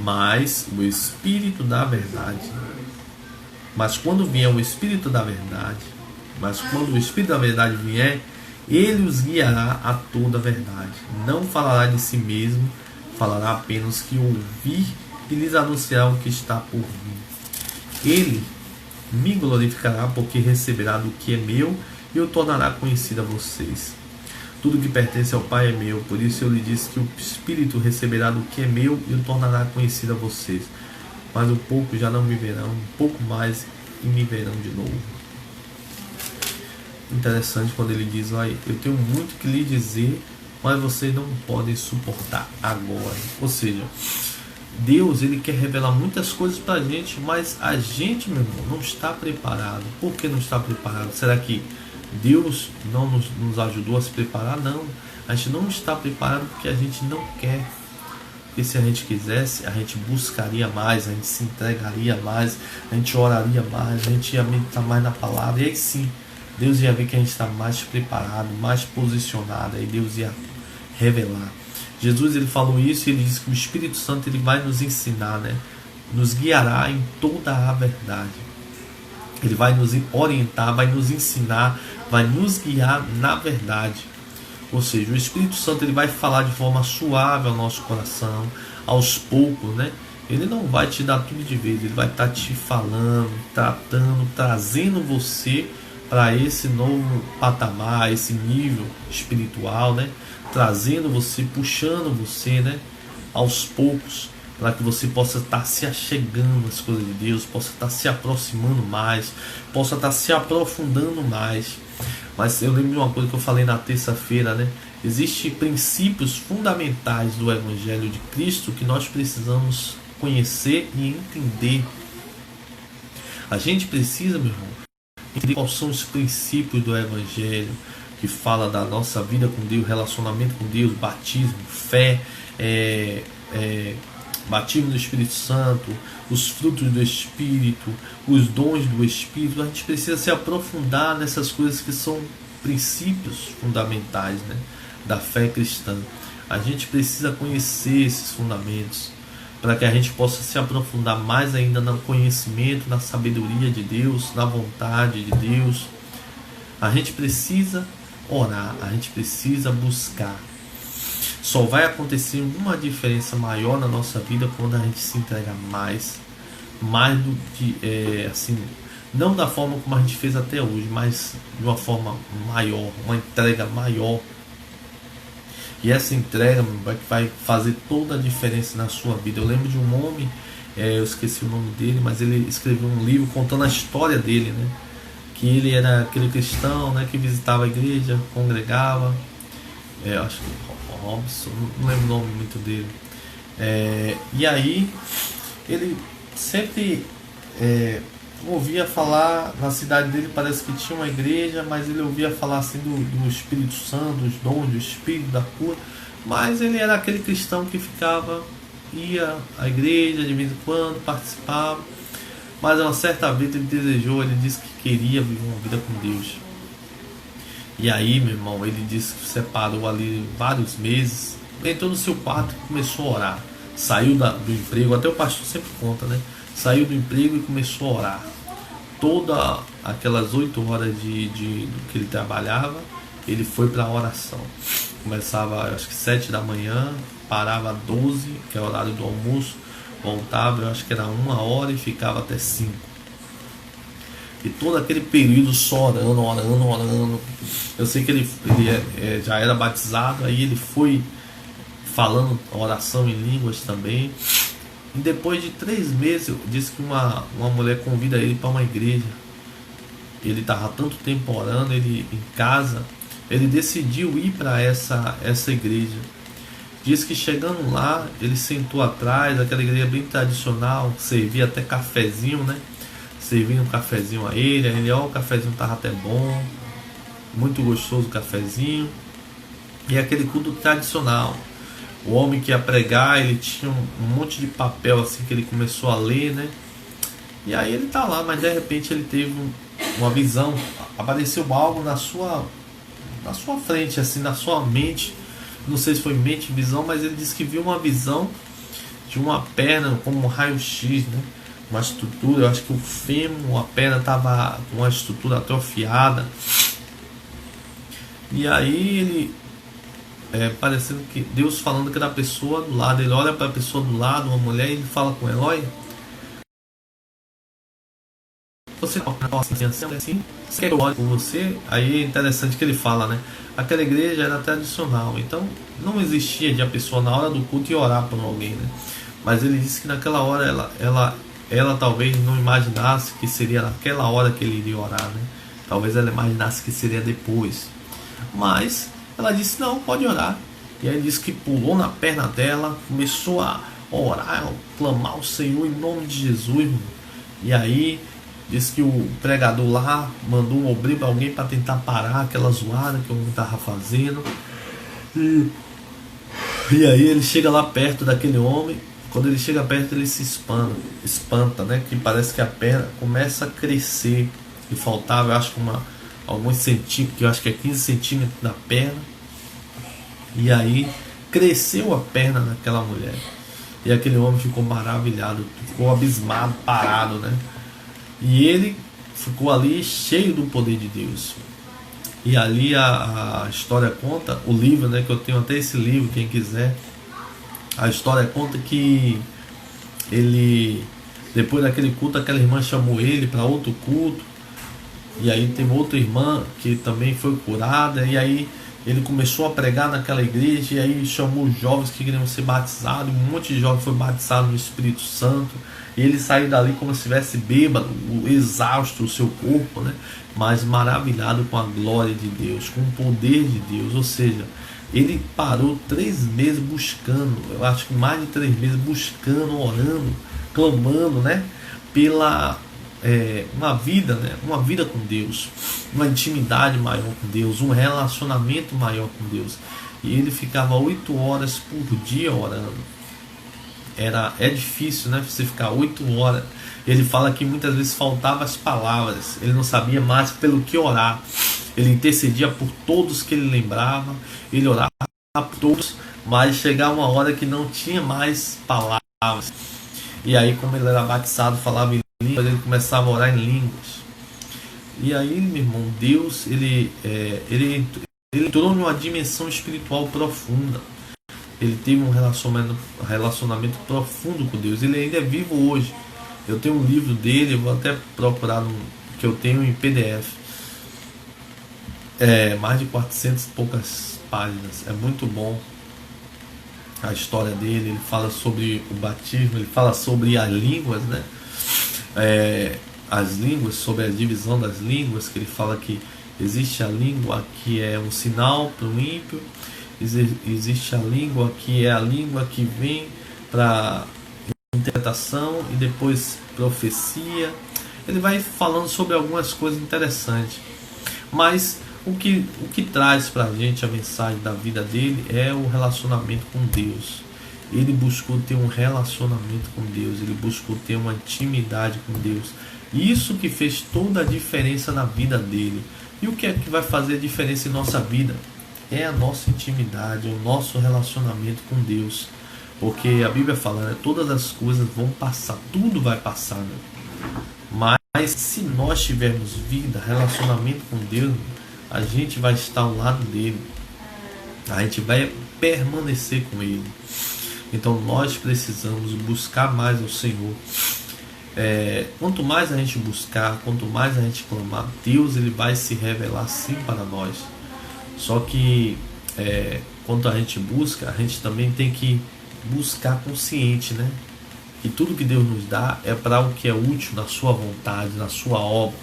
Mas o Espírito da verdade. Mas quando vier o Espírito da verdade, vier, ele os guiará a toda a verdade. Não falará de si mesmo, falará apenas que ouvir e lhes anunciará o que está por vir. Ele me glorificará, porque receberá do que é meu e o tornará conhecido a vocês. Tudo que pertence ao Pai é meu, por isso eu lhe disse que o Espírito receberá do que é meu e o tornará conhecido a vocês. Mas um pouco já não me verão, um pouco mais e me verão de novo. Interessante quando ele diz: olha, eu tenho muito que lhe dizer, mas vocês não podem suportar agora. Ou seja, Deus, ele quer revelar muitas coisas para a gente, mas a gente, meu irmão, não está preparado. Por que não está preparado? Será que Deus não nos ajudou a se preparar? Não. A gente não está preparado porque a gente não quer. Porque se a gente quisesse, a gente buscaria mais, a gente se entregaria mais, a gente oraria mais, a gente ia meditar mais na palavra. E aí sim, Deus ia ver que a gente está mais preparado, mais posicionado. Aí Deus ia revelar. Jesus, ele falou isso e ele disse que o Espírito Santo, ele vai nos ensinar, né? Nos guiará em toda a verdade. Ele vai nos orientar, vai nos ensinar, vai nos guiar na verdade. Ou seja, o Espírito Santo, ele vai falar de forma suave ao nosso coração, aos poucos, né? Ele não vai te dar tudo de vez, ele vai estar te falando, tratando, trazendo você para esse novo patamar, esse nível espiritual, né? Trazendo você, puxando você, né? Aos poucos, para que você possa estar se achegando às coisas de Deus, possa estar se aproximando mais, possa estar se aprofundando mais. Mas eu lembro de uma coisa que eu falei na terça-feira, né? Existem princípios fundamentais do Evangelho de Cristo que nós precisamos conhecer e entender. A gente precisa, meu irmão, entender quais são os princípios do Evangelho, que fala da nossa vida com Deus, relacionamento com Deus, batismo, fé, batismo do Espírito Santo, os frutos do Espírito, os dons do Espírito. A gente precisa se aprofundar nessas coisas que são princípios fundamentais, né, da fé cristã. A gente precisa conhecer esses fundamentos para que a gente possa se aprofundar mais ainda no conhecimento, na sabedoria de Deus, na vontade de Deus. A gente precisa orar, a gente precisa buscar. Só vai acontecer uma diferença maior na nossa vida quando a gente se entrega mais do que, assim, não da forma como a gente fez até hoje, mas de uma forma maior, uma entrega maior. E essa entrega vai fazer toda a diferença na sua vida. Eu lembro de um homem, eu esqueci o nome dele, mas ele escreveu um livro contando a história dele, né? Que ele era aquele cristão, né, que visitava a igreja, congregava, acho que Robson, não lembro o nome muito dele. E aí ele sempre ouvia falar, na cidade dele parece que tinha uma igreja, mas ele ouvia falar assim do Espírito Santo, dos dons do Espírito, da cura, mas ele era aquele cristão que ia à igreja de vez em quando, participava, mas uma certa vez ele disse que queria viver uma vida com Deus. E aí, meu irmão, ele disse que separou ali vários meses, entrou no seu quarto e começou a orar. Saiu do emprego, até o pastor sempre conta, né? Saiu do emprego e começou a orar. Todas aquelas 8 horas do que ele trabalhava, ele foi para a oração. Começava, acho que 7 da manhã, parava às 12, que é o horário do almoço, voltava, eu acho que era 1 hora e ficava até 5. E todo aquele período só orando. Eu sei que ele já era batizado, aí ele foi falando oração em línguas também. E depois de 3 meses, disse que uma mulher convida ele para uma igreja. Ele estava tanto tempo orando, ele em casa, ele decidiu ir para essa igreja. Diz que chegando lá, ele sentou atrás, aquela igreja bem tradicional, servia até cafezinho, né? Servindo um cafezinho a ele, aí ele, ó, o cafezinho estava até bom, muito gostoso o cafezinho. E aquele culto tradicional. O homem que ia pregar, ele tinha um monte de papel assim que ele começou a ler, né? E aí ele tá lá, mas de repente ele teve uma visão, apareceu algo na sua frente, assim, na sua mente. Não sei se foi mente, visão, mas ele disse que viu uma visão de uma perna como um raio-x, né? Uma estrutura, eu acho que o fêmur, a perna estava com uma estrutura atrofiada. E aí ele, parecendo que Deus falando que era a pessoa do lado, ele olha para a pessoa do lado, uma mulher, e ele fala com ela: olha, você assim, você quer que eu ore por você? Aí é interessante que ele fala, né? Aquela igreja era tradicional, então não existia de a pessoa na hora do culto ir orar por alguém, né? Mas ele disse que naquela hora ela talvez não imaginasse que seria naquela hora que ele iria orar, né? Talvez ela imaginasse que seria depois. Mas ela disse: não, pode orar. E aí ele disse que pulou na perna dela, começou a orar, a clamar ao Senhor em nome de Jesus. E aí diz que o pregador lá mandou um obreiro para alguém para tentar parar aquela zoada que o homem estava fazendo. E aí ele chega lá perto daquele homem. Quando ele chega perto, ele se espanta, né? Que parece que a perna começa a crescer. E faltava, eu acho que alguns centímetros, que eu acho que é 15 centímetros da perna. E aí cresceu a perna daquela mulher. E aquele homem ficou maravilhado, ficou abismado, parado, né? E ele ficou ali cheio do poder de Deus. E ali a história conta, o livro, né? Que eu tenho até esse livro, quem quiser. A história conta que ele, depois daquele culto, aquela irmã chamou ele para outro culto. E aí teve outra irmã que também foi curada. E aí ele começou a pregar naquela igreja. E aí chamou os jovens que queriam ser batizados. Um monte de jovens foi batizado no Espírito Santo. E ele saiu dali como se estivesse bêbado, exausto o seu corpo, né? Mas maravilhado com a glória de Deus, com o poder de Deus. Ou seja, ele parou 3 meses buscando, eu acho que mais de 3 meses buscando, orando, clamando, né? Pela uma vida, né? Uma vida com Deus, uma intimidade maior com Deus, um relacionamento maior com Deus. E ele ficava 8 horas por dia orando. É difícil, né? Você ficar 8 horas. Ele fala que muitas vezes faltavam as palavras. Ele não sabia mais pelo que orar. Ele intercedia por todos que ele lembrava. Ele orava por todos, mas chegava uma hora que não tinha mais palavras. E aí, como ele era batizado, falava em línguas, ele começava a orar em línguas. E aí, meu irmão, Deus, ele entrou numa dimensão espiritual profunda. Ele teve um relacionamento profundo com Deus. Ele ainda é vivo hoje. Eu tenho um livro dele, eu vou até procurar que eu tenho em PDF. Mais de 400 e poucas páginas. É muito bom a história dele. Ele fala sobre o batismo, ele fala sobre as línguas, né? As línguas, sobre a divisão das línguas, que ele fala que existe a língua que é um sinal para o ímpio. Existe a língua que é a língua que vem para interpretação e depois profecia. Ele vai falando sobre algumas coisas interessantes, mas o que traz para a gente a mensagem da vida dele é o relacionamento com Deus. Ele buscou ter um relacionamento com Deus, ele buscou ter uma intimidade com Deus. Isso que fez toda a diferença na vida dele. E o que é que vai fazer a diferença em nossa vida? É a nossa intimidade, o nosso relacionamento com Deus. Porque a Bíblia fala, né, todas as coisas vão passar, tudo vai passar, né? Mas se nós tivermos vida, relacionamento com Deus, a gente vai estar ao lado dele, a gente vai permanecer com ele. Então nós precisamos buscar mais ao Senhor. Quanto mais a gente buscar, quanto mais a gente clamar, Deus ele vai se revelar sim para nós. Só que quando a gente busca, a gente também tem que buscar consciente, né? Que tudo que Deus nos dá é para o que é útil na sua vontade, na sua obra.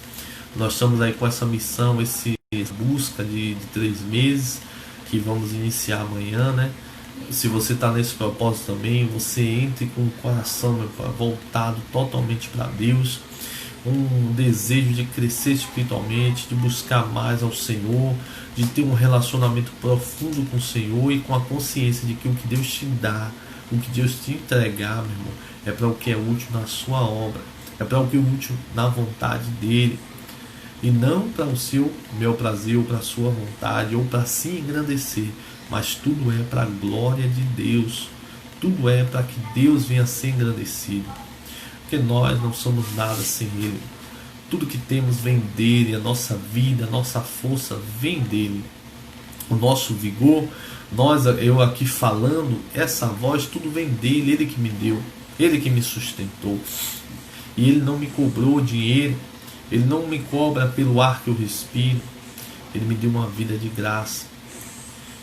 Nós estamos aí com essa missão, essa busca de 3 meses, que vamos iniciar amanhã, né? Se você está nesse propósito também, você entre com o coração, meu pai, voltado totalmente para Deus, um desejo de crescer espiritualmente, de buscar mais ao Senhor, de ter um relacionamento profundo com o Senhor e com a consciência de que o que Deus te dá, o que Deus te entregar, meu irmão, é para o que é útil na sua obra, é para o que é útil na vontade dele, e não para o seu meu prazer ou para a sua vontade ou para se engrandecer, mas tudo é para a glória de Deus, tudo é para que Deus venha a ser engrandecido, porque nós não somos nada sem Ele. Tudo que temos vem dele, a nossa vida, a nossa força vem dele, o nosso vigor, eu aqui falando, essa voz, tudo vem dele, ele que me deu, ele que me sustentou, e ele não me cobrou dinheiro, ele não me cobra pelo ar que eu respiro, ele me deu uma vida de graça.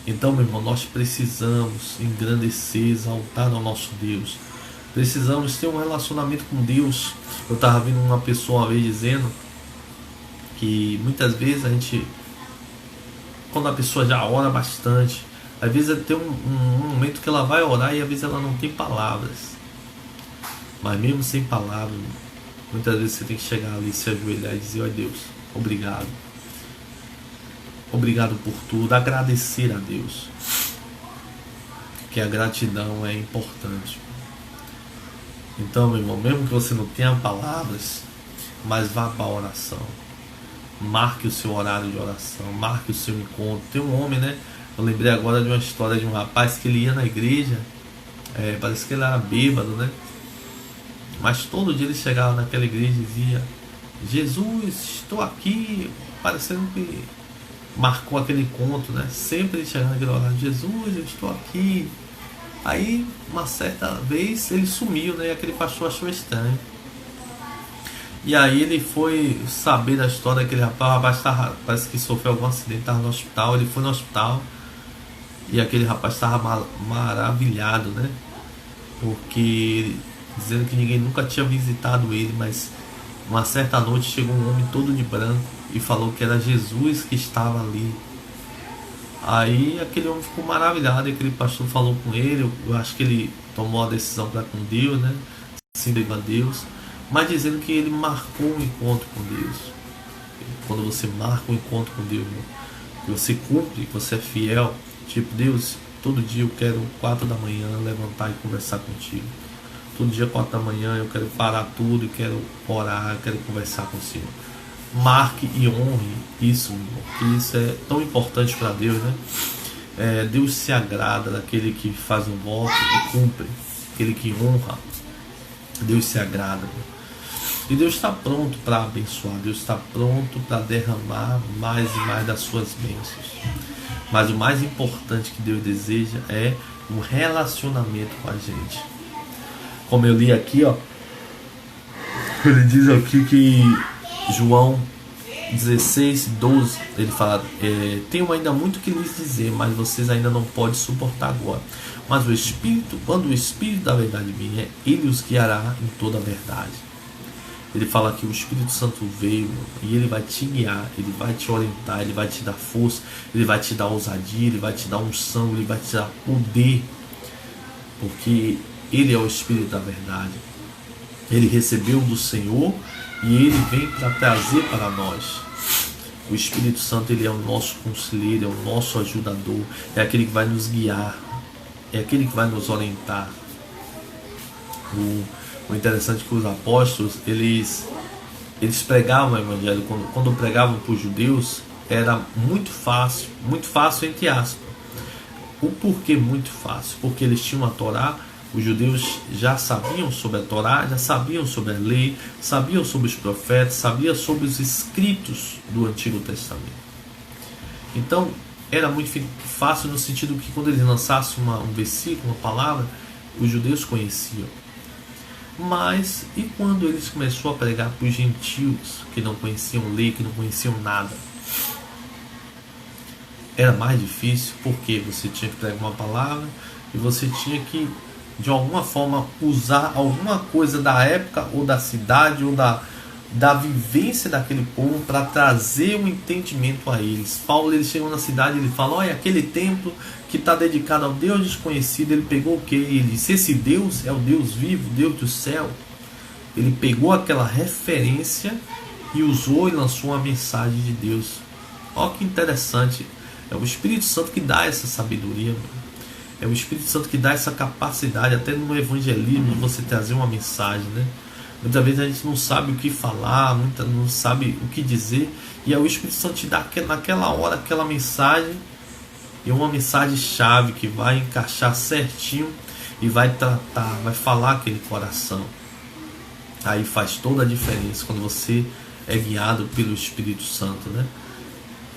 Então, meu irmão, nós precisamos engrandecer, exaltar ao nosso Deus. Precisamos ter um relacionamento com Deus. Eu estava vendo uma pessoa uma vez dizendo que muitas vezes a gente, quando a pessoa já ora bastante, às vezes tem um momento que ela vai orar e às vezes ela não tem palavras. Mas mesmo sem palavras, muitas vezes você tem que chegar ali, se ajoelhar e dizer: ó Deus, obrigado. Obrigado por tudo, agradecer a Deus. Que a gratidão é importante. Então, meu irmão, mesmo que você não tenha palavras, mas vá para a oração. Marque o seu horário de oração, marque o seu encontro. Tem um homem, né? Eu lembrei agora de uma história de um rapaz que ele ia na igreja, parece que ele era bêbado, né? Mas todo dia ele chegava naquela igreja e dizia: Jesus, estou aqui, parecendo que marcou aquele encontro, né? Sempre ele chegava naquele horário: Jesus, eu estou aqui. Aí, uma certa vez, ele sumiu, né? E aquele pastor achou estranho. E aí ele foi saber da história daquele rapaz. O rapaz tava, parece que sofreu algum acidente, estava no hospital. Ele foi no hospital e aquele rapaz estava maravilhado, né? Porque dizendo que ninguém nunca tinha visitado ele, mas uma certa noite chegou um homem todo de branco e falou que era Jesus que estava ali. Aí aquele homem ficou maravilhado e aquele pastor falou com ele. Eu acho que ele tomou a decisão para com Deus, né? Se deu a Deus, mas dizendo que ele marcou um encontro com Deus. Quando você marca um encontro com Deus, que você cumpre, que você é fiel, tipo: Deus, todo dia eu quero 4 da manhã levantar e conversar contigo. Todo dia 4 da manhã eu quero parar tudo e quero orar, quero conversar com o Senhor. Marque e honre isso, meu irmão, que isso é tão importante para Deus, né? Deus se agrada daquele que faz um voto e cumpre, aquele que honra. Deus se agrada, meu. E Deus está pronto para abençoar, Deus está pronto para derramar mais e mais das suas bênçãos. Mas o mais importante que Deus deseja é um relacionamento com a gente. Como eu li aqui, ó, ele diz aqui que João 16:12, ele fala: tenho ainda muito que lhes dizer, mas vocês ainda não podem suportar agora. Mas o Espírito, quando o Espírito da verdade vier, ele os guiará em toda a verdade. Ele fala que o Espírito Santo veio e ele vai te guiar, ele vai te orientar, ele vai te dar força, ele vai te dar ousadia, ele vai te dar unção, ele vai te dar poder, porque ele é o Espírito da verdade. Ele recebeu do Senhor e ele vem para trazer para nós. O Espírito Santo, ele é o nosso conselheiro, é o nosso ajudador, é aquele que vai nos guiar, é aquele que vai nos orientar. O interessante é que os apóstolos, eles pregavam o evangelho. Quando pregavam para os judeus, era muito fácil entre aspas. O porquê muito fácil? Porque eles tinham a Torá. Os judeus já sabiam sobre a Torá, já sabiam sobre a lei, sabiam sobre os profetas, sabiam sobre os escritos do Antigo Testamento. Então era muito fácil no sentido que quando eles lançassem um versículo, uma palavra, os judeus conheciam. Mas e quando eles começaram a pregar para os gentios que não conheciam lei, que não conheciam nada? Era mais difícil porque você tinha que pregar uma palavra e você tinha que de alguma forma usar alguma coisa da época ou da cidade ou da vivência daquele povo para trazer um entendimento a eles. Paulo, ele chegou na cidade e ele fala: olha, aquele templo que está dedicado ao Deus desconhecido, ele pegou o que? Ele disse: esse Deus é o Deus vivo, Deus do céu. Ele pegou aquela referência e usou e lançou uma mensagem de Deus. Olha que interessante. É o Espírito Santo que dá essa sabedoria, é o Espírito Santo que dá essa capacidade, até no evangelismo, de você trazer uma mensagem, né? Muitas vezes a gente não sabe o que falar, não sabe o que dizer, e é o Espírito Santo te dá naquela hora aquela mensagem, e uma mensagem chave que vai encaixar certinho e vai tratar, vai falar aquele coração. Aí faz toda a diferença quando você é guiado pelo Espírito Santo, né?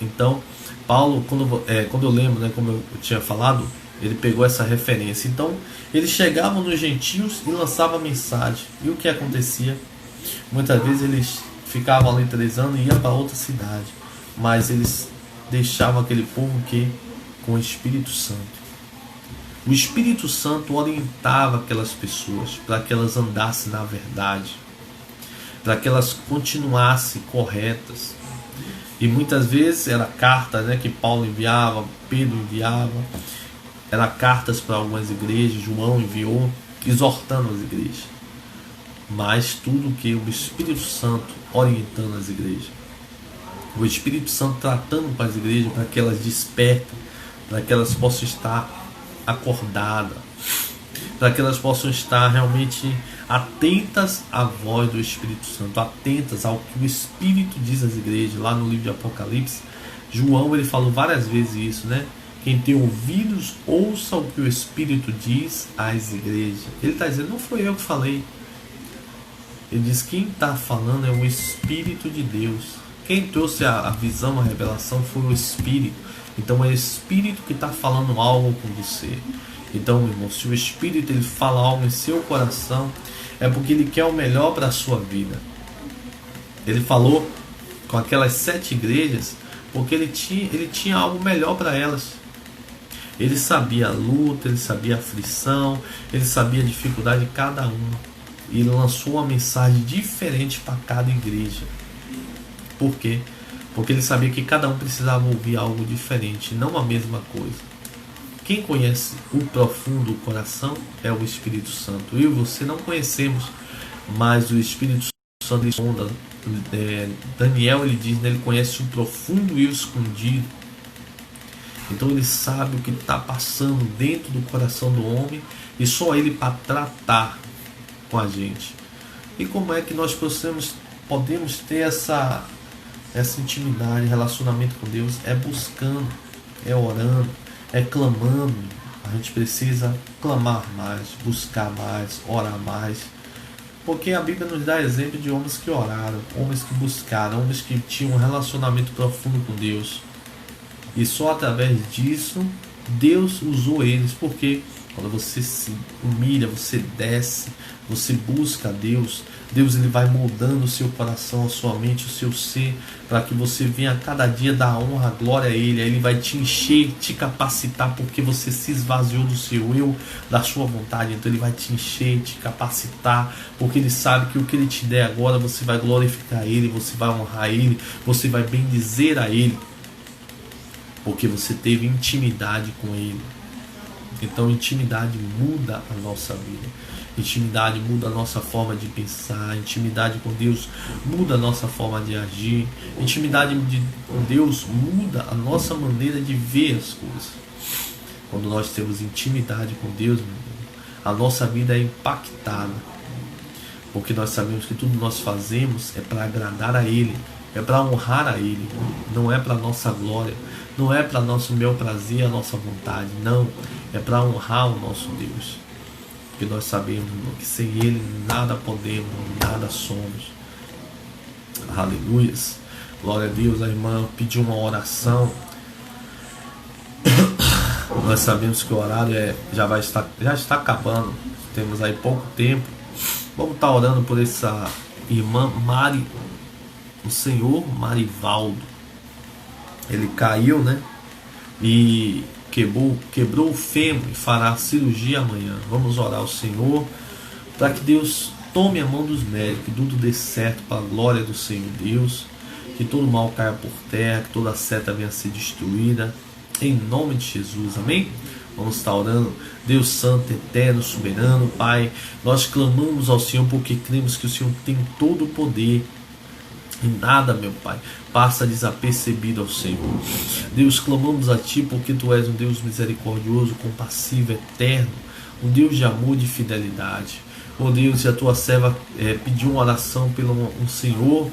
Então Paulo, quando eu lembro, né, como eu tinha falado, ele pegou essa referência. Então eles chegavam nos gentios e lançavam a mensagem. E o que acontecia? Muitas vezes eles ficavam ali 3 anos e iam para outra cidade, mas eles deixavam aquele povo com o Espírito Santo. O Espírito Santo orientava aquelas pessoas para que elas andassem na verdade, para que elas continuassem corretas. E muitas vezes era carta, né, que Paulo enviava, Pedro enviava, era cartas para algumas igrejas, João enviou, exortando as igrejas. Mas tudo que o Espírito Santo orientando as igrejas, o Espírito Santo tratando com as igrejas para que elas despertem, para que elas possam estar acordadas, para que elas possam estar realmente atentas à voz do Espírito Santo, atentas ao que o Espírito diz às igrejas. Lá no livro de Apocalipse, João, ele falou várias vezes isso, né? Quem tem ouvidos, ouça o que o Espírito diz às igrejas. Ele está dizendo: não foi eu que falei. Ele diz: quem está falando é o Espírito de Deus. Quem trouxe a visão, a revelação foi o Espírito. Então é o Espírito que está falando algo com você. Então, irmão, se o Espírito ele fala algo em seu coração, é porque ele quer o melhor para a sua vida. Ele falou com aquelas 7 igrejas porque ele tinha algo melhor para elas. Ele sabia a luta, ele sabia a aflição, ele sabia a dificuldade de cada um. E ele lançou uma mensagem diferente para cada igreja. Por quê? Porque ele sabia que cada um precisava ouvir algo diferente, não a mesma coisa. Quem conhece o profundo coração é o Espírito Santo. Eu e você não conhecemos, mas o Espírito Santo ele sonda. Daniel, ele diz, né, ele conhece o profundo e o escondido. Então ele sabe o que está passando dentro do coração do homem, e só ele para tratar com a gente. E como é que nós podemos ter essa intimidade, relacionamento com Deus? É buscando, é orando, é clamando. A gente precisa clamar mais, buscar mais, orar mais, porque a Bíblia nos dá exemplo de homens que oraram, homens que buscaram, homens que tinham um relacionamento profundo com Deus, e só através disso Deus usou eles. Porque quando você se humilha, você desce, você busca a Deus, Deus ele vai moldando o seu coração, a sua mente, o seu ser, para que você venha a cada dia dar honra, glória a Ele. Aí Ele vai te encher, te capacitar, porque você se esvaziou do seu eu, da sua vontade. Então Ele vai te encher, te capacitar, porque Ele sabe que o que Ele te der agora, você vai glorificar Ele, você vai honrar Ele, você vai bendizer a Ele, porque você teve intimidade com Ele. Então intimidade muda a nossa vida. Intimidade muda a nossa forma de pensar. Intimidade com Deus muda a nossa forma de agir. Intimidade com Deus muda a nossa maneira de ver as coisas. Quando nós temos intimidade com Deus, meu irmão, a nossa vida é impactada, porque nós sabemos que tudo que nós fazemos é para agradar a Ele, é para honrar a Ele, não é para nossa glória, não é para nosso bel prazer, a nossa vontade, não, é para honrar o nosso Deus. Porque nós sabemos que sem Ele nada podemos, nada somos. Aleluias. Glória a Deus. A irmã pediu uma oração Nós sabemos que o horário já está acabando, temos aí pouco tempo. Vamos estar orando por essa irmã Mari, o senhor Marivaldo. Ele caiu, né? E quebrou o fêmur e fará cirurgia amanhã. Vamos orar ao Senhor para que Deus tome a mão dos médicos, que tudo dê certo para a glória do Senhor Deus, que todo mal caia por terra, que toda seta venha a ser destruída, em nome de Jesus, amém? Vamos estar orando. Deus Santo, Eterno, Soberano, Pai, nós clamamos ao Senhor porque cremos que o Senhor tem todo o poder. E nada, meu Pai, passa desapercebido ao Senhor. Deus, clamamos a Ti porque Tu és um Deus misericordioso, compassivo, eterno, um Deus de amor e de fidelidade. Oh Deus, e a Tua serva pediu uma oração pelo um Senhor.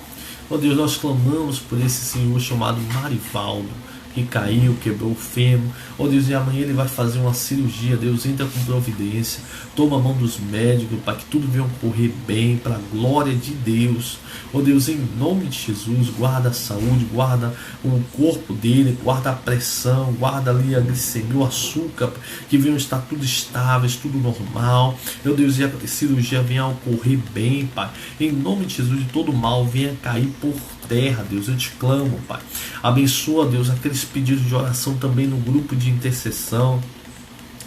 Oh Deus, nós clamamos por esse Senhor chamado Marivaldo, que caiu, quebrou o fêmur. Oh Deus, e amanhã ele vai fazer uma cirurgia. Deus, entra com providência, toma a mão dos médicos para que tudo venha ocorrer bem, para a glória de Deus. Oh Deus, em nome de Jesus, guarda a saúde, guarda o corpo dele, guarda a pressão, guarda ali a glicemia, o açúcar, que venham estar tudo estáveis, tudo normal. Meu Deus, e a cirurgia venha a ocorrer bem, Pai. Em nome de Jesus, de todo mal venha cair por terra, Deus, eu te clamo, Pai. Abençoa, Deus, aqueles pedidos de oração também no grupo de intercessão.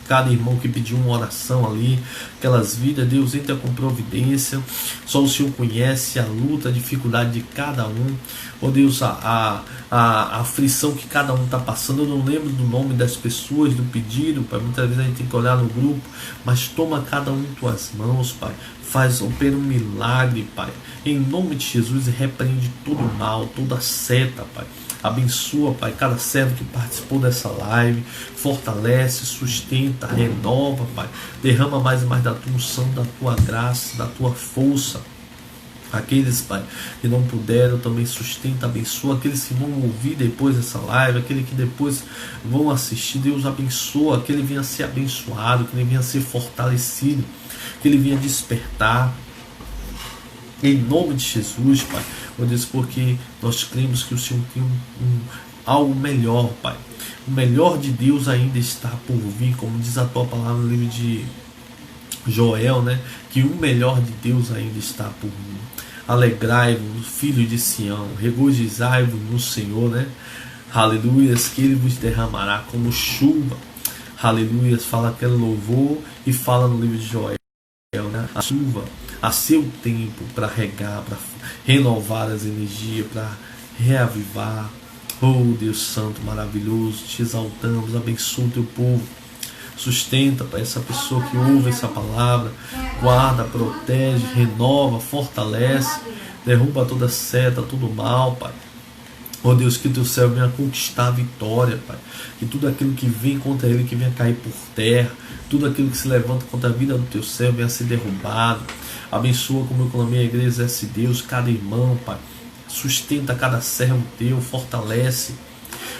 Cada irmão que pediu uma oração ali, aquelas vidas, Deus, entra com providência. Só o Senhor conhece a luta, a dificuldade de cada um. Oh Deus, a aflição que cada um está passando. Eu não lembro do nome das pessoas, do pedido, Pai. Muitas vezes a gente tem que olhar no grupo, mas toma cada um em tuas mãos, Pai. Opera um milagre, Pai. Em nome de Jesus, e repreende todo mal, toda seta, Pai. Abençoa, Pai, cada servo que participou dessa live. Fortalece, sustenta, renova, Pai. Derrama mais e mais da tua unção, da tua graça, da tua força. Aqueles, Pai, que não puderam, também sustenta, abençoa. Aqueles que vão ouvir depois dessa live, aqueles que depois vão assistir, Deus abençoa. Que ele venha a ser abençoado, que ele venha a ser fortalecido, que ele venha despertar. Em nome de Jesus, Pai. Eu disse porque nós cremos que o Senhor tem algo melhor, Pai. O melhor de Deus ainda está por vir, como diz a tua palavra no livro de Joel, né? Que o melhor de Deus ainda está por vir. Alegrai-vos, filhos de Sião, regozijai-vos no Senhor, né? Aleluias, que Ele vos derramará como chuva. Aleluias, fala aquele louvor e fala no livro de Joel, né? A chuva a seu tempo para regar, para renovar as energias, para reavivar. Oh Deus Santo, maravilhoso, te exaltamos, abençoa o teu povo. Sustenta para essa pessoa que ouve essa palavra, guarda, protege, renova, fortalece, derruba toda seta, todo mal, Pai. Oh Deus, que teu céu venha conquistar a vitória, Pai. Que tudo aquilo que vem contra ele, que venha cair por terra. Tudo aquilo que se levanta contra a vida do teu céu venha ser derrubado. Abençoa, como eu clamei a igreja desse Deus, cada irmão, Pai. Sustenta cada servo teu, fortalece.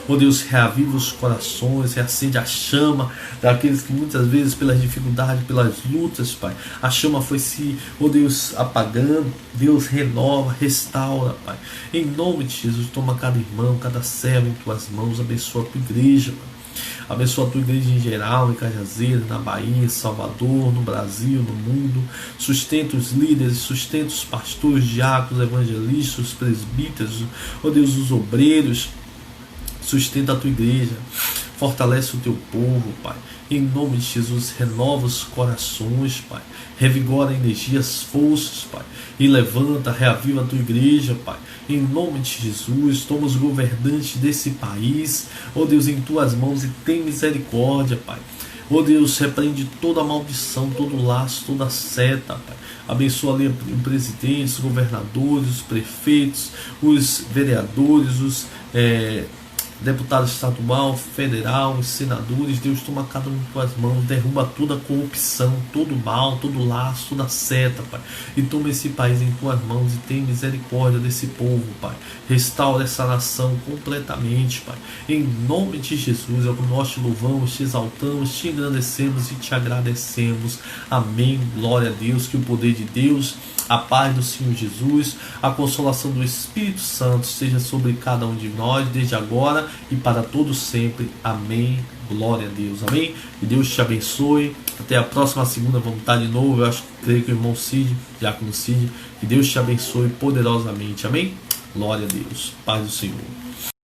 Oh Deus, reaviva os corações, reacende a chama daqueles que muitas vezes pelas dificuldades, pelas lutas, Pai, a chama foi se, oh Deus, apagando. Deus renova, restaura, Pai. Em nome de Jesus, toma cada irmão, cada servo em tuas mãos, abençoa a tua igreja, Pai. Abençoa a tua igreja em geral, em Cajazeiras, na Bahia, em Salvador, no Brasil, no mundo. Sustenta os líderes, sustenta os pastores, diáconos, evangelistas, os presbíteros, oh Deus, os obreiros. Sustenta a tua igreja, fortalece o teu povo, Pai. Em nome de Jesus, renova os corações, Pai. Revigora a energia, as forças, Pai. E levanta, reaviva a tua igreja, Pai. Em nome de Jesus, toma os governantes desse país, ó Deus, em tuas mãos e tem misericórdia, Pai. Ó Deus, repreende toda a maldição, todo o laço, toda a seta, Pai. Abençoa ali o presidente, os governadores, os prefeitos, os vereadores, os deputado estadual, federal, os senadores. Deus, toma cada um em tuas mãos, derruba toda a corrupção, todo o mal, todo o laço, toda a seta, Pai, e toma esse país em tuas mãos e tem misericórdia desse povo, Pai. Restaura essa nação completamente, Pai, em nome de Jesus. É o que nós te louvamos, te exaltamos, te engrandecemos e te agradecemos. Amém, glória a Deus. Que o poder de Deus, a paz do Senhor Jesus, a consolação do Espírito Santo seja sobre cada um de nós, desde agora e para todos sempre. Amém. Glória a Deus. Amém. Que Deus te abençoe. Até a próxima segunda, vamos estar de novo. Eu creio que o irmão Cid, Diácono Cid. Que Deus te abençoe poderosamente. Amém. Glória a Deus. Paz do Senhor.